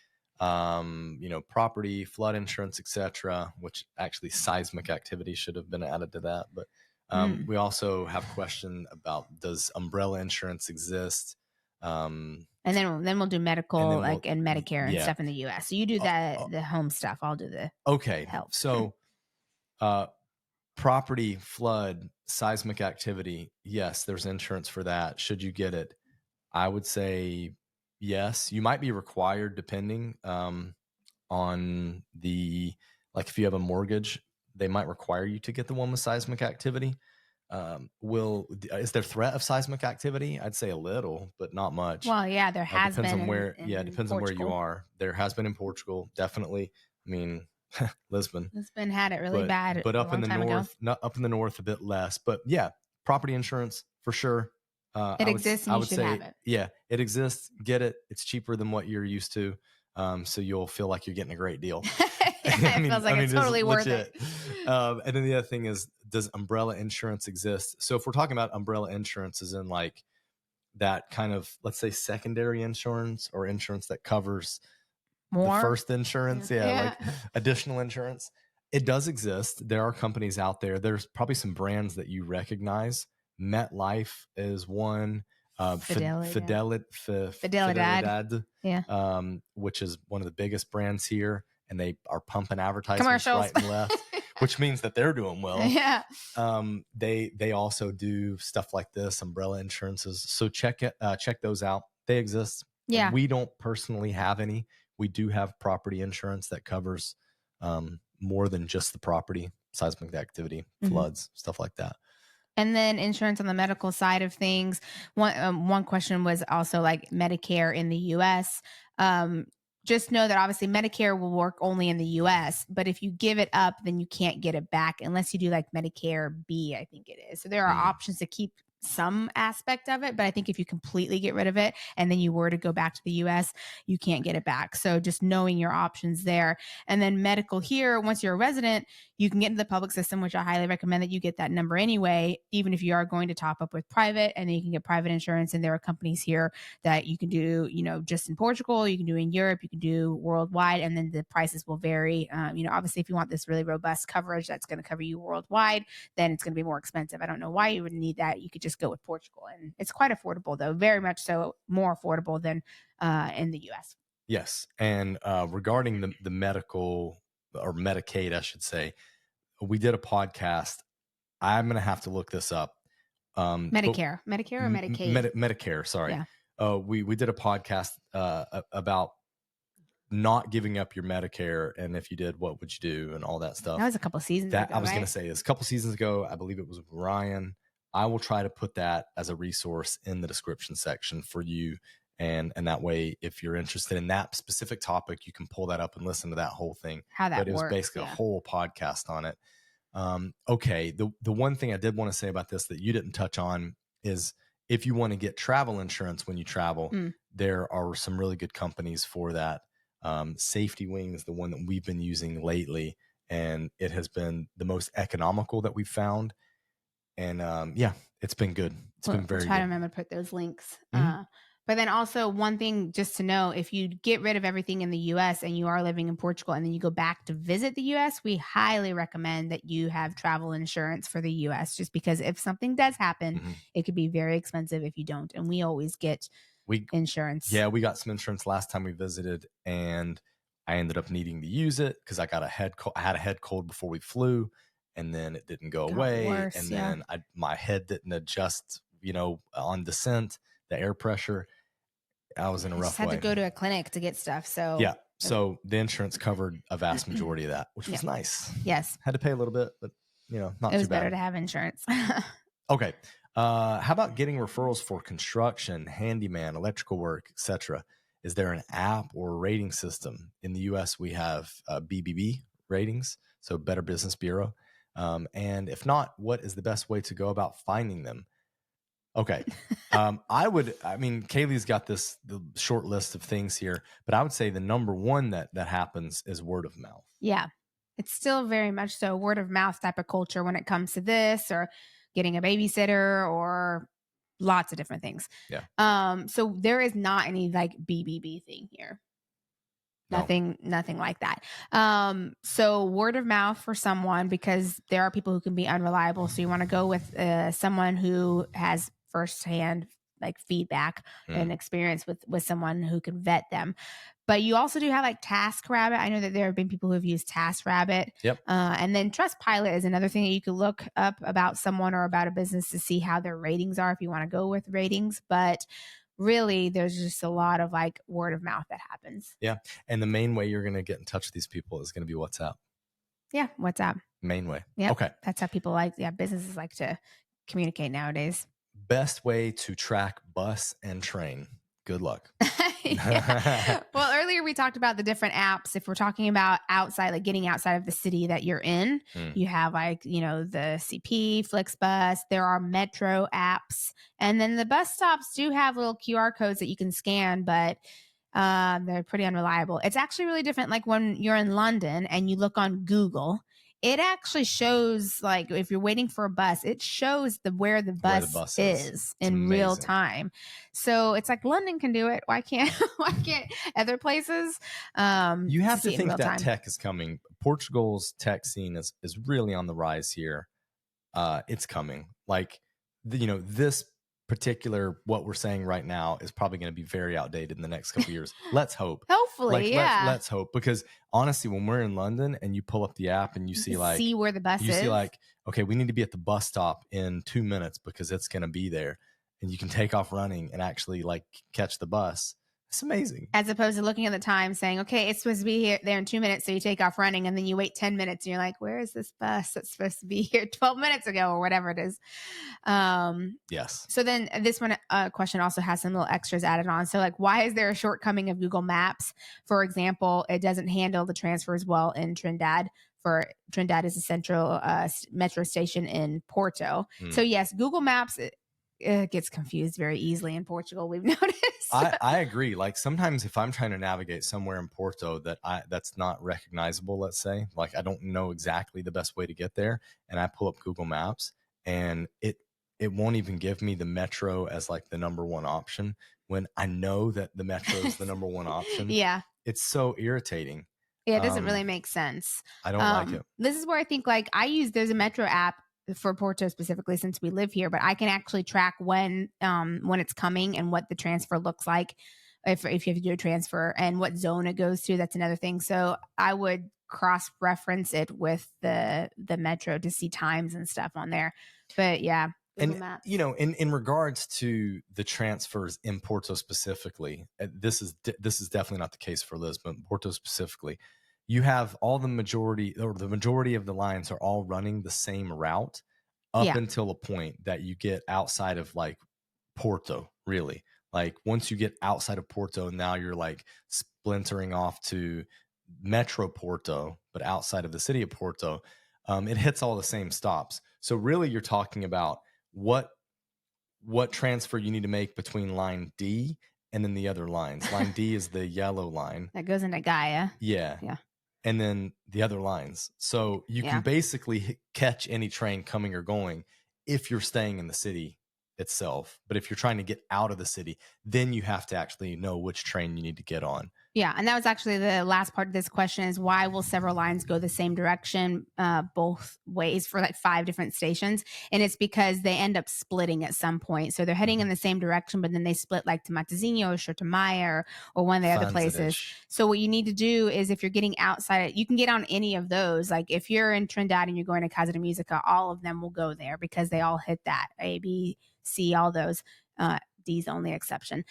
property, flood insurance, etc., which actually seismic activity should have been added to that. But we also have a question about, does umbrella insurance exist? And then we'll do medical, and Medicare and stuff in the US. So you do the home stuff. I'll do the health. So property, flood, seismic activity, yes, there's insurance for that. Should you get it? I would say yes. You might be required, depending on the, like, if you have a mortgage, they might require you to get the one with seismic activity. Is there threat of seismic activity? I'd say a little, but not much. Well, yeah, there has been. Depends on where. It depends on where you are. There has been in Portugal, definitely. I mean, Lisbon had it really bad, but up in the north, up in the north a bit less. But yeah, property insurance for sure. It exists, and you should have it. Yeah, it exists. Get it. It's cheaper than what you're used to, so you'll feel like you're getting a great deal. It feels like it's totally worth it. And then the other thing is, does umbrella insurance exist? So if we're talking about umbrella insurance, as in like that kind of, let's say, secondary insurance, or insurance that covers more, the first insurance, like additional insurance, it does exist. There are companies out there. There's probably some brands that you recognize. MetLife is one. Fidelidad, which is one of the biggest brands here, and they are pumping advertisements right and left, which means that they're doing well. Yeah. They also do stuff like this, umbrella insurances. So check those out. They exist. Yeah. We don't personally have any. We do have property insurance that covers more than just the property, seismic activity, floods, stuff like that. And then insurance on the medical side of things. One question was also like Medicare in the US. Just know that obviously Medicare will work only in the US, but if you give it up, then you can't get it back unless you do like Medicare B, I think it is. So there are options to keep some aspect of it. But I think if you completely get rid of it and then you were to go back to the US, you can't get it back. So just knowing your options there. And then medical here, once you're a resident, you can get into the public system, which I highly recommend that you get that number anyway, even if you are going to top up with private, and then you can get private insurance. And there are companies here that you can do, you know, just in Portugal, you can do in Europe, you can do worldwide, and then the prices will vary. You know, obviously if you want this really robust coverage that's going to cover you worldwide, then it's going to be more expensive. I don't know why you would need that. You could just go with Portugal, and it's quite affordable though, very much so, more affordable than in the US. Yes. And regarding the medical or Medicaid, I should say, we did a podcast. I'm going to have to look this up. Medicare or Medicaid? Medicare. Sorry. Yeah. We did a podcast about not giving up your Medicare, and if you did, what would you do, and all that stuff. That was a couple seasons ago. I was going to say it's a couple seasons ago. I believe it was Ryan. I will try to put that as a resource in the description section for you. And that way, if you're interested in that specific topic, you can pull that up and listen to that whole thing. How that works. But it was basically a whole podcast on it. Okay. The one thing I did want to say about this that you didn't touch on is if you want to get travel insurance when you travel, there are some really good companies for that. Safety Wing is the one that we've been using lately, and it has been the most economical that we've found. And yeah, it's been good. It's been very good. Try to remember to put those links. But then also one thing just to know, if you get rid of everything in the US and you are living in Portugal and then you go back to visit the US, we highly recommend that you have travel insurance for the US, just because if something does happen, it could be very expensive if you don't. And we always get insurance. Yeah, we got some insurance last time we visited, and I ended up needing to use it because I got I had a head cold before we flew, and then it didn't go away. Worse, and then my head didn't adjust, you know, on descent, the air pressure. I was in a rough way. Had to go to a clinic to get stuff. So yeah. So the insurance covered a vast majority of that, which was nice. Yes. Had to pay a little bit, but you know, not too bad. It was better to have insurance. Okay. How about getting referrals for construction, handyman, electrical work, etc.? Is there an app or a rating system? In the US, we have BBB ratings, so Better Business Bureau. And if not, what is the best way to go about finding them? Okay. Kalie's got the short list of things here, but I would say the number one that happens is word of mouth. Yeah. It's still very much so word of mouth type of culture when it comes to this, or getting a babysitter, or lots of different things. Yeah. So there is not any like BBB thing here. No. Nothing like that. So word of mouth for someone, because there are people who can be unreliable. So you want to go with someone who has firsthand like feedback and experience with someone who can vet them. But you also do have like TaskRabbit. I know that there have been people who have used TaskRabbit. Yep. And then Trustpilot is another thing that you could look up about someone or about a business to see how their ratings are if you want to go with ratings. But really, there's just a lot of like word of mouth that happens. Yeah. And the main way you're going to get in touch with these people is going to be WhatsApp. Yeah. WhatsApp. Main way. Yeah. Okay. That's how people businesses like to communicate nowadays. Best way to track bus and train. Good luck. Well, earlier we talked about the different apps. If we're talking about outside, like getting outside of the city that you're in, you have like, you know, the CP, FlixBus, there are metro apps. And then the bus stops do have little QR codes that you can scan, but they're pretty unreliable. It's actually really different. Like when you're in London and you look on Google, it actually shows, like if you're waiting for a bus, it shows where the bus is in real time. So it's like London can do it. Why can't other places? You have to think that tech is coming. Portugal's tech scene is really on the rise here. It's coming. Like this particular what we're saying right now is probably going to be very outdated in the next couple of years. Let's hope. Hopefully, Let's hope, because honestly, when we're in London and you pull up the app and you see where the bus is, you see like, okay, we need to be at the bus stop in 2 minutes because it's going to be there, and you can take off running and actually like catch the bus. It's amazing. As opposed to looking at the time saying, okay, it's supposed to be there in 2 minutes. So you take off running and then you wait 10 minutes and you're like, where is this bus that's supposed to be here 12 minutes ago or whatever it is? Yes. So then this one question also has some little extras added on. So like, why is there a shortcoming of Google Maps? For example, it doesn't handle the transfers well in Trindade. For Trindade is a central metro station in Porto. So yes, Google Maps gets confused very easily in Portugal, we've noticed. I agree. Like sometimes if I'm trying to navigate somewhere in Porto that's not recognizable, let's say, like I don't know exactly the best way to get there, and I pull up Google Maps and it won't even give me the metro as like the number one option when I know that the metro is the number one option. Yeah. It's so irritating. Yeah, it doesn't really make sense. I don't like it. This is where I think like there's a metro app for Porto specifically since we live here, but I can actually track when it's coming and what the transfer looks like if you have to do a transfer and what zone it goes to. That's another thing. So I would cross-reference it with the metro to see times and stuff on there. But yeah. And in regards to the transfers in Porto specifically, this is definitely not the case for Lisbon. Porto specifically, you have the majority of the lines are all running the same route up until a point that you get outside of like Porto. Really, like once you get outside of Porto, now you're like splintering off to Metro Porto, but outside of the city of Porto, it hits all the same stops. So really, you're talking about what transfer you need to make between line D and then the other lines. Line D is the yellow line that goes into Gaia. Yeah. And then the other lines. So you can basically catch any train coming or going if you're staying in the city itself. But if you're trying to get out of the city, then you have to actually know which train you need to get on. Yeah. And that was actually the last part of this question is why will several lines go the same direction both ways for like 5 different stations? And it's because they end up splitting at some point. So they're heading in the same direction, but then they split like to Matosinhos or to Maia or one of the other places. So what you need to do is if you're getting outside, you can get on any of those. Like if you're in Trindade and you're going to Casa de Musica, all of them will go there because they all hit that A, B, C, all those. D's the only exception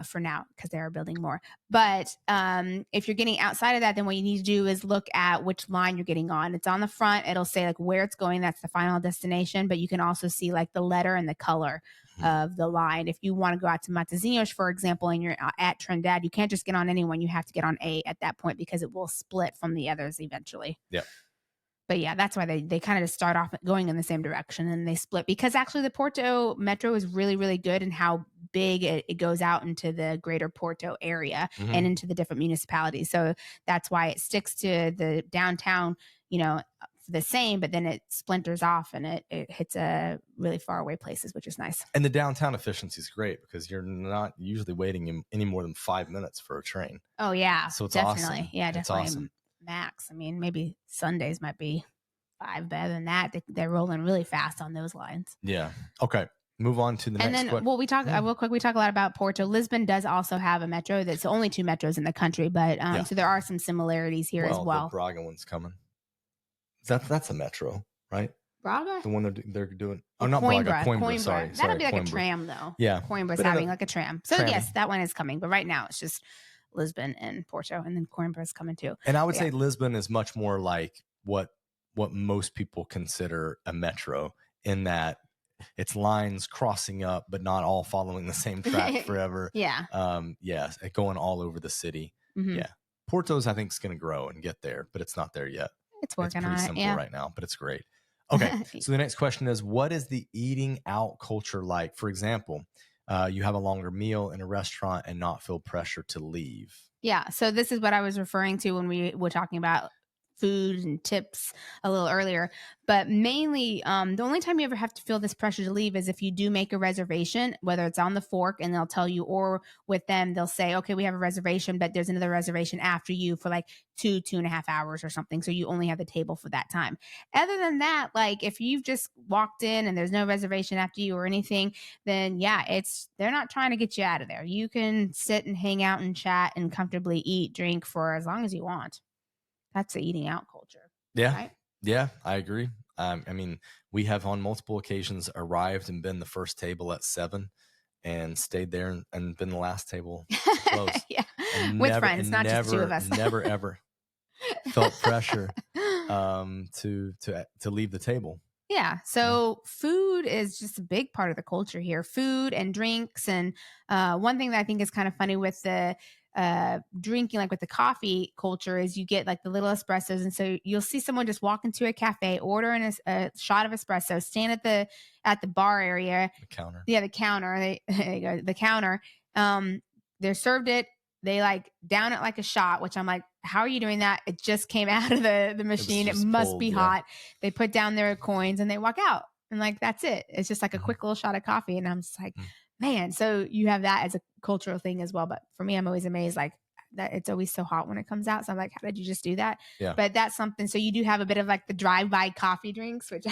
for now because they are building more. But if you're getting outside of that, then what you need to do is look at which line you're getting on. It's on the front. It'll say like where it's going. That's the final destination. But you can also see like the letter and the color of the line. If you want to go out to Matosinhos, for example, and you're at Trindade, you can't just get on anyone. You have to get on A at that point because it will split from the others eventually. Yeah. But yeah, that's why they kind of just start off going in the same direction and they split because actually the Porto Metro is really, really good in how big it goes out into the greater Porto area and into the different municipalities. So that's why it sticks to the downtown, the same, but then it splinters off and it hits really far away places, which is nice. And the downtown efficiency is great because you're not usually waiting any more than 5 minutes for a train. Oh yeah. So it's definitely. awesome. Yeah, definitely. It's awesome. Max. I mean, maybe Sundays might be 5 better than that. They're rolling really fast on those lines. Yeah. Okay. Move on to the next. And then, we talk real quick. We talk a lot about Porto. Lisbon does also have a metro. That's only 2 metros in the country, but so there are some similarities here as well. The Braga one's coming. That's a metro, right? Braga? The one they're doing. Oh, not Braga. Coimbra. Sorry. That'll be like Coimbra. a tram, though. Yeah. Coimbra's having like a tram. So yes, that one is coming. But right now, it's just Lisbon and Porto, and then Coimbra is coming too. And I would say Lisbon is much more like what most people consider a metro in that it's lines crossing up, but not all following the same track forever. Going all over the city. Mm-hmm. Yeah. Porto's, I think, is going to grow and get there, but it's not there yet. It's working on it. It's pretty simple right now, but it's great. Okay. So the next question is, what is the eating out culture like? For example, you have a longer meal in a restaurant and not feel pressure to leave. Yeah. So this is what I was referring to when we were talking about food and tips a little earlier, but mainly the only time you ever have to feel this pressure to leave is if you do make a reservation, whether it's on the fork and they'll tell you, or with them they'll say, okay, we have a reservation, but there's another reservation after you for like 2.5 hours or something, so you only have the table for that time. Other than that, like if you've just walked in and there's no reservation after you or anything, then they're not trying to get you out of there. You can sit and hang out and chat and comfortably eat, drink for as long as you want. That's the eating out culture. Yeah. Right? Yeah, I agree. I mean, we have on multiple occasions arrived and been the first table at 7 and stayed there and been the last table close. Yeah. With friends, not just 2 of us. Never, ever felt pressure to leave the table. Yeah. So food is just a big part of the culture here. Food and drinks. And one thing that I think is kind of funny with the drinking, like with the coffee culture, is you get like the little espressos. And so you'll see someone just walk into a cafe, order a shot of espresso, stand at the bar area. The counter. Yeah, the counter. There you go, the counter. They're served it. They like down it like a shot, which I'm like, how are you doing that? It just came out of the machine. It must be hot. They put down their coins and they walk out. And like, that's it. It's just like a quick little shot of coffee. And I'm just like, man, so you have that as a cultural thing as well. But for me, I'm always amazed, like, that it's always so hot when it comes out. So I'm like, how did you just do that? Yeah. But that's something. So you do have a bit of like the drive-by coffee drinks, which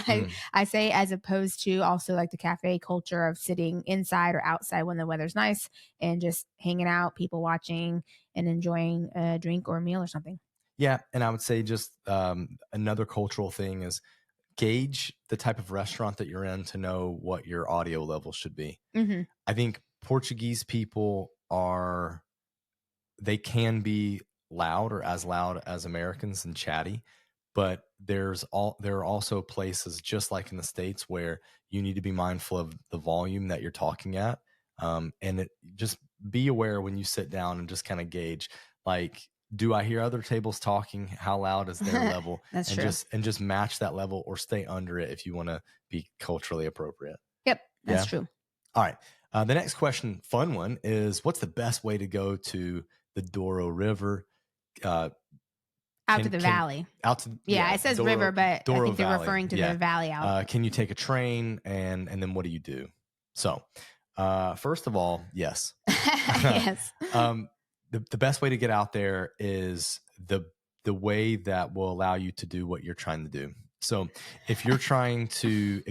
I say, as opposed to also like the cafe culture of sitting inside or outside when the weather's nice and just hanging out, people watching and enjoying a drink or a meal or something. Yeah. And I would say just another cultural thing is gauge the type of restaurant that you're in to know what your audio level should be. Mm-hmm. I think Portuguese people they can be loud or as loud as Americans and chatty, but there are also places just like in the States where you need to be mindful of the volume that you're talking at. And just be aware when you sit down and just kind of gauge, like, do I hear other tables talking? How loud is their level? That's and true. Just match that level or stay under it if you want to be culturally appropriate. Yep, that's true. All right. The next question, fun one, is what's the best way to go to the Douro River? Out to the valley. It says Douro, river, but Douro I think they're Valley. referring to the valley out. Can you take a train and then what do you do? So, first of all, yes. Yes. The best way to get out there is the way that will allow you to do what you're trying to do. So if you're trying to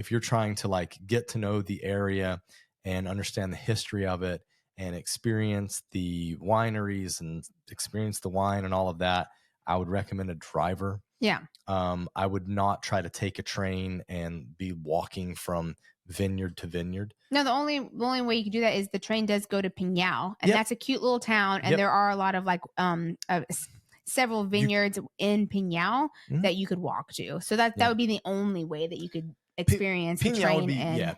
like get to know the area and understand the history of it and experience the wineries and experience the wine and all of that, I would recommend a driver. Yeah. I would not try to take a train and be walking from vineyard to vineyard. No, the only way you can do that is the train does go to Pinhal, and that's a cute little town, and there are a lot of like several vineyards in Pinhal that you could walk to. So that would be the only way that you could experience the train.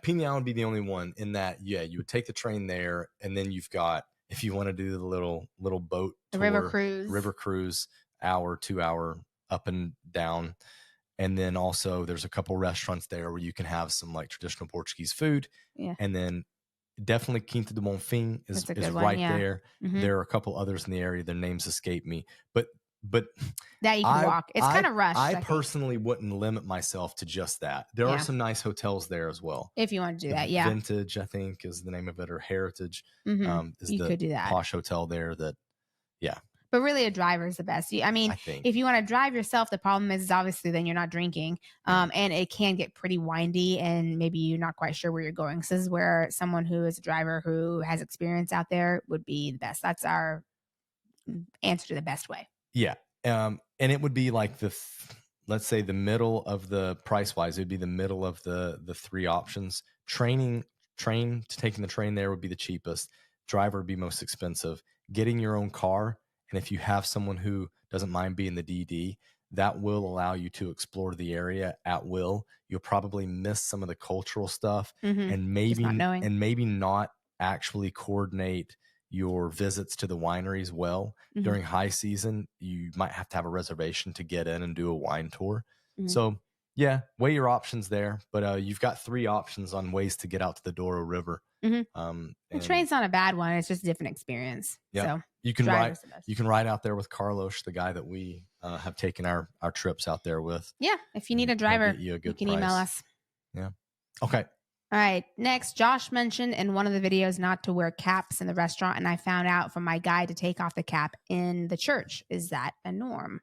Pinhal would be the only one in that. Yeah, you would take the train there, and then you've got, if you want to do the little boat tour, river cruise, 2 hour up and down. And then also there's a couple restaurants there where you can have some like traditional Portuguese food. Yeah. And then definitely Quinta do Bonfim is right there. Mm-hmm. There are a couple others in the area. Their names escape me, but that you can walk. It's kind of rushed. I personally wouldn't limit myself to just that. There are some nice hotels there as well. If you want to do that, Vintage, I think, is the name of it, or Heritage. Is you could do that. Posh hotel there that, yeah. But really, a driver is the best. I mean, if you want to drive yourself, the problem is obviously then you're not drinking, and it can get pretty windy, and maybe you're not quite sure where you're going. So this is where someone who is a driver who has experience out there would be the best. That's our answer to the best way. Yeah, and it would be like let's say the middle of the price wise. It would be the middle of the three options. Taking the train there would be the cheapest. Driver would be most expensive. Getting your own car. And if you have someone who doesn't mind being the DD, that will allow you to explore the area at will. You'll probably miss some of the cultural stuff and maybe not actually coordinate your visits to the wineries well. During high season, you might have to have a reservation to get in and do a wine tour. So yeah, weigh your options there. But you've got three options on ways to get out to the Douro River. The train's not a bad one. It's just a different experience. Yeah. So you can ride out there with Carlos, the guy that we have taken our trips out there with. Yeah. If you need a driver, you can email us. Yeah. Okay. All right. Next, Josh mentioned in one of the videos not to wear caps in the restaurant. And I found out from my guide to take off the cap in the church. Is that a norm?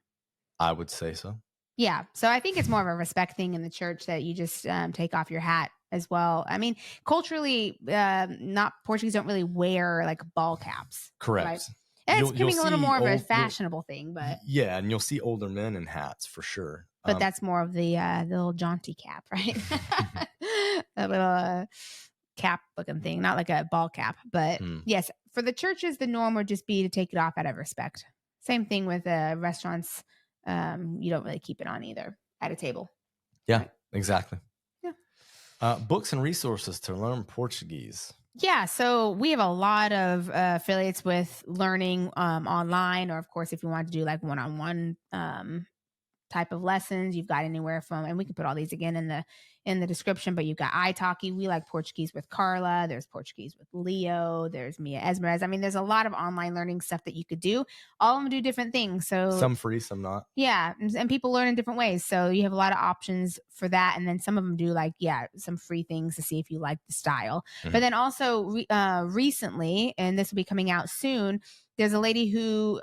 I would say so. Yeah. So I think it's more of a respect thing in the church that you just take off your hat as well. I mean, culturally, not Portuguese don't really wear like ball caps. Correct. Right? And it's becoming a little more of a fashionable thing, but yeah, and you'll see older men in hats for sure. But that's more of the little jaunty cap, right? A little cap looking thing, not like a ball cap. But yes, for the churches, the norm would just be to take it off out of respect. Same thing with restaurants. You don't really keep it on either at a table. Yeah, right? Exactly. Yeah. Books and resources to learn Portuguese. Yeah, so we have a lot of affiliates with learning online, or of course, if you want to do like one-on-one type of lessons. You've got anywhere from, and we can put all these again in the description, but you've got italki. We like Portuguese with Carla. There's Portuguese with Leo. There's Mia Esmerez. I mean, there's a lot of online learning stuff that you could do. All of them do different things. So Some free, some not. yeah, and people learn in different ways. So you have a lot of options for that. And then some of them do like, some free things to see if you like the style. Mhm. But then also recently, and this will be coming out soon, there's a lady who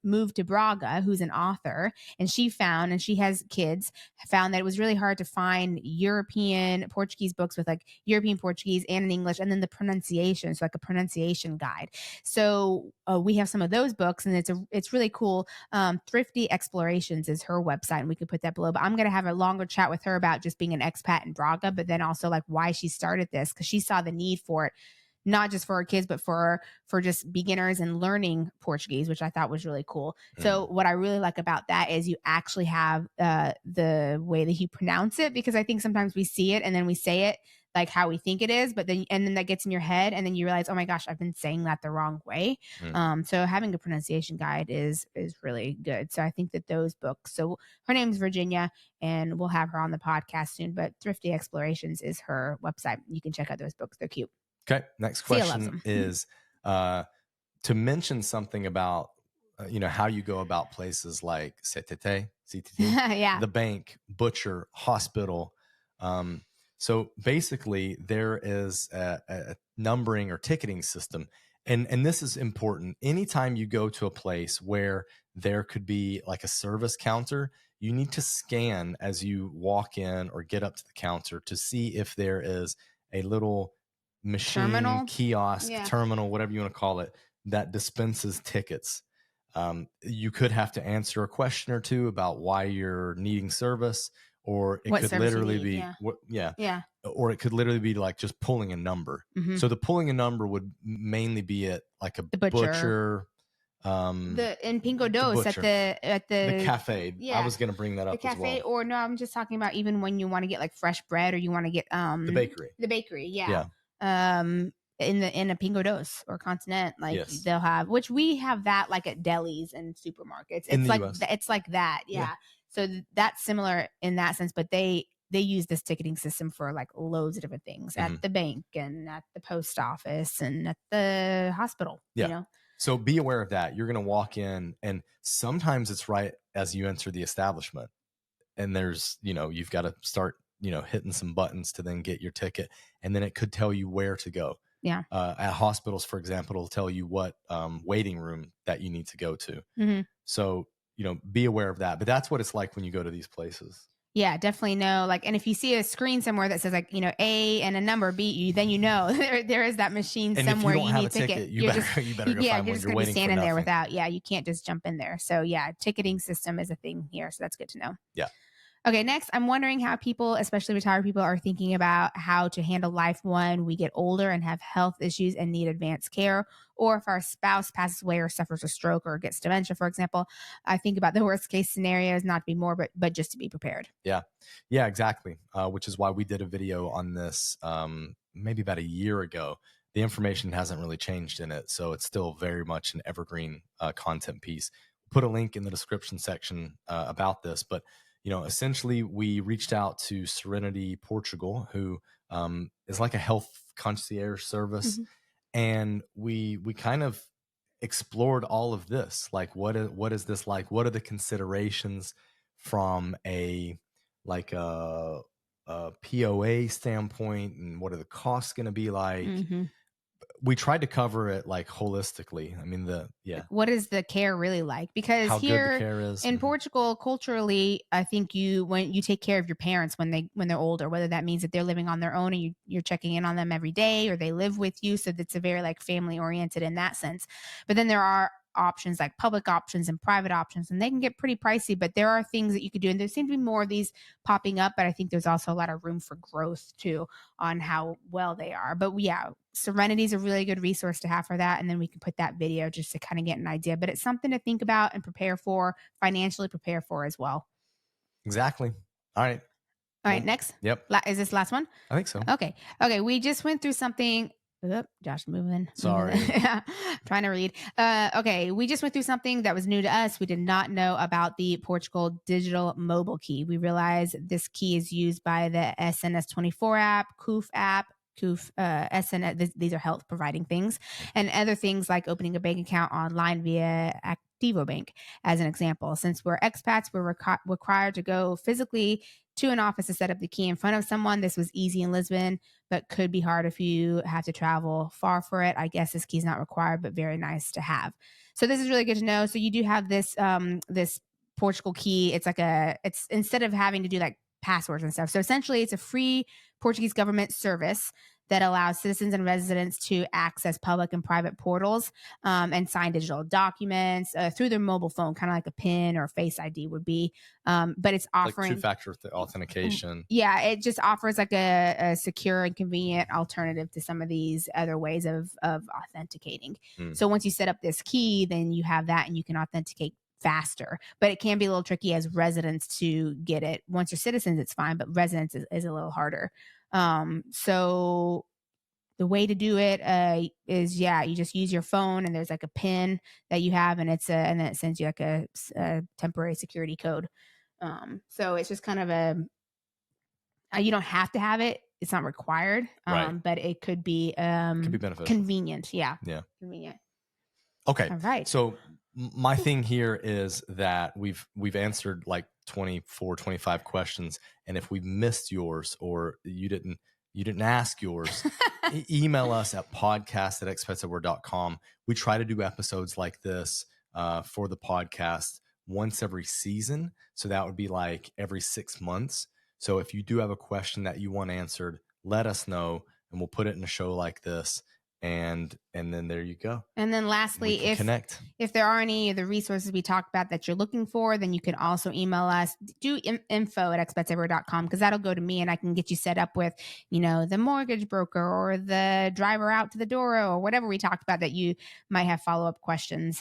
moved to Braga, who's an author, and she has kids, found that it was really hard to find European Portuguese books with like European Portuguese and in English, and then the pronunciation, so like a pronunciation guide. So we have some of those books, and it's really cool. Thrifty Explorations is her website, and we could put that below. But I'm going to have a longer chat with her about just being an expat in Braga, but then also like why she started this, because she saw the need for it, not just for her kids, but for just beginners and learning Portuguese, which I thought was really cool. So what I really like about that is you actually have the way that you pronounce it, because I think sometimes we see it and then we say it like how we think it is, but then that gets in your head, and then you realize, oh my gosh, I've been saying that the wrong way. So having a pronunciation guide is really good. So I think that those books. So her name's Virginia, and we'll have her on the podcast soon. But Thrifty Explorations is her website. You can check out those books; they're cute. Okay. Next Sia loves question them. is to mention something about how you go about places like CTT, Yeah. the bank, butcher, hospital. So basically, there is a numbering or ticketing system, and this is important. Anytime you go to a place where there could be like a service counter, you need to scan as you walk in or get up to the counter to see if there is a little machine, Terminal? kiosk, Yeah. terminal, whatever you want to call it, that dispenses tickets. You could have to answer a question or two about why you're needing service, or it What could service you literally need, be Yeah. or it could literally be like just pulling a number. Mhm. So the pulling a number would mainly be at like a The butcher. butcher, In Pingo Dos at butcher. the the cafe. yeah. I was going to bring that the up cafe, as well. or no, I'm just talking about even when you want to get like fresh bread, or you want to get The bakery. the bakery, yeah. In a Pingo Dos or Continent, like Yes. they'll have, which we have that like at delis and supermarkets. In It's the like US. it's like that, yeah. So that's similar in that sense, but they use this ticketing system for like loads of different things at the bank and at the post office and at the hospital. Yeah. So be aware of that. You're going to walk in, and sometimes it's right as you enter the establishment, and there's, you've got to start, hitting some buttons to then get your ticket, and then it could tell you where to go. Yeah. At hospitals, for example, it'll tell you what waiting room that you need to go to. So, be aware of that. But that's what it's like when you go to these places. Yeah, definitely know. Like, and if you see a screen somewhere that says like, A and a number B, then there is that machine and somewhere if you don't have need a ticket. You better go find one. You're just You're going to be waiting standing for there nothing. without. You can't just jump in there. So yeah, ticketing system is a thing here. So that's good to know. Yeah. Okay, next, I'm wondering how people, especially retired people, are thinking about how to handle life when we get older and have health issues and need advanced care, or if our spouse passes away or suffers a stroke or gets dementia, for example. I think about the worst case scenarios, not to be morbid, but just to be prepared. Yeah, exactly. Which is why we did a video on this maybe about a year ago. The information hasn't really changed in it, so it's still very much an evergreen content piece. Put a link in the description section about this, but essentially we reached out to Serenity Portugal, who is like a health concierge service. And we kind of explored all of this. Like, what is this like? What are the considerations from a POA standpoint, and what are the costs going to be like? We tried to cover it like holistically. I mean, what is the care really like? Because how here good the care is. In Portugal, culturally, I think when you take care of your parents when they're older, whether that means that they're living on their own and you're checking in on them every day, or they live with you, so that's a very like family oriented in that sense. But then there are options like public options and private options, and they can get pretty pricey, but there are things that you could do, and there seem to be more of these popping up, but I think there's also a lot of room for growth too on how well they are. But yeah, Serenity is a really good resource to have for that, and then we can put that video just to kind of get an idea, but it's something to think about and financially prepare for as well. Exactly. All right, next. Yep. Is this the last one? I think so. Okay, we just went through something Oop, Josh moving. Sorry. Trying to read. Okay, we just went through something that was new to us. We did not know about the Portugal digital mobile key. We realized this key is used by the SNS24 app, COOF app, SNS. These are health providing things, and other things like opening a bank account online via Activo Bank, as an example. Since we're expats, we're required to go physically to an office to set up the key in front of someone. This was easy in Lisbon, but could be hard if you have to travel far for it. I guess this key is not required, but very nice to have. So this is really good to know. So you do have this this Portugal key. It's instead of having to do like passwords and stuff. So essentially, it's a free Portuguese government service that allows citizens and residents to access public and private portals and sign digital documents through their mobile phone, kind of like a PIN or Face ID would be. But it's offering like two-factor authentication. Yeah, it just offers like a secure and convenient alternative to some of these other ways of authenticating. So once you set up this key, then you have that and you can authenticate faster. But it can be a little tricky as residents to get it. Once you're citizens, it's fine, but residents is a little harder. So the way to do it is, you just use your phone and there's like a PIN that you have, and and then it sends you like a temporary security code. So it's just kind of you don't have to have it. It's not required, Right. but it could be beneficial. Convenient. Yeah. Convenient. Okay. All right. So my thing here is that we've answered like 24, 25 questions. And if we missed yours or you didn't ask yours, email us at podcast@expatseverywhere.com. We try to do episodes like this for the podcast once every season. So that would be like every 6 months. So if you do have a question that you want answered, let us know and we'll put it in a show like this. And then there you go. And then lastly, if there are any of the resources we talked about that you're looking for, then you can also email us. Do info@expatseverywhere.com, because that'll go to me and I can get you set up with, the mortgage broker or the driver out to the Douro or whatever we talked about that you might have follow-up questions.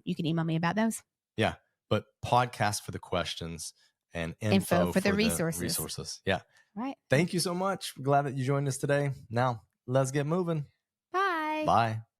You can email me about those. Yeah, but podcast for the questions and info for the resources. Yeah. Right. Thank you so much. Glad that you joined us today. Now, let's get moving. Bye. Bye.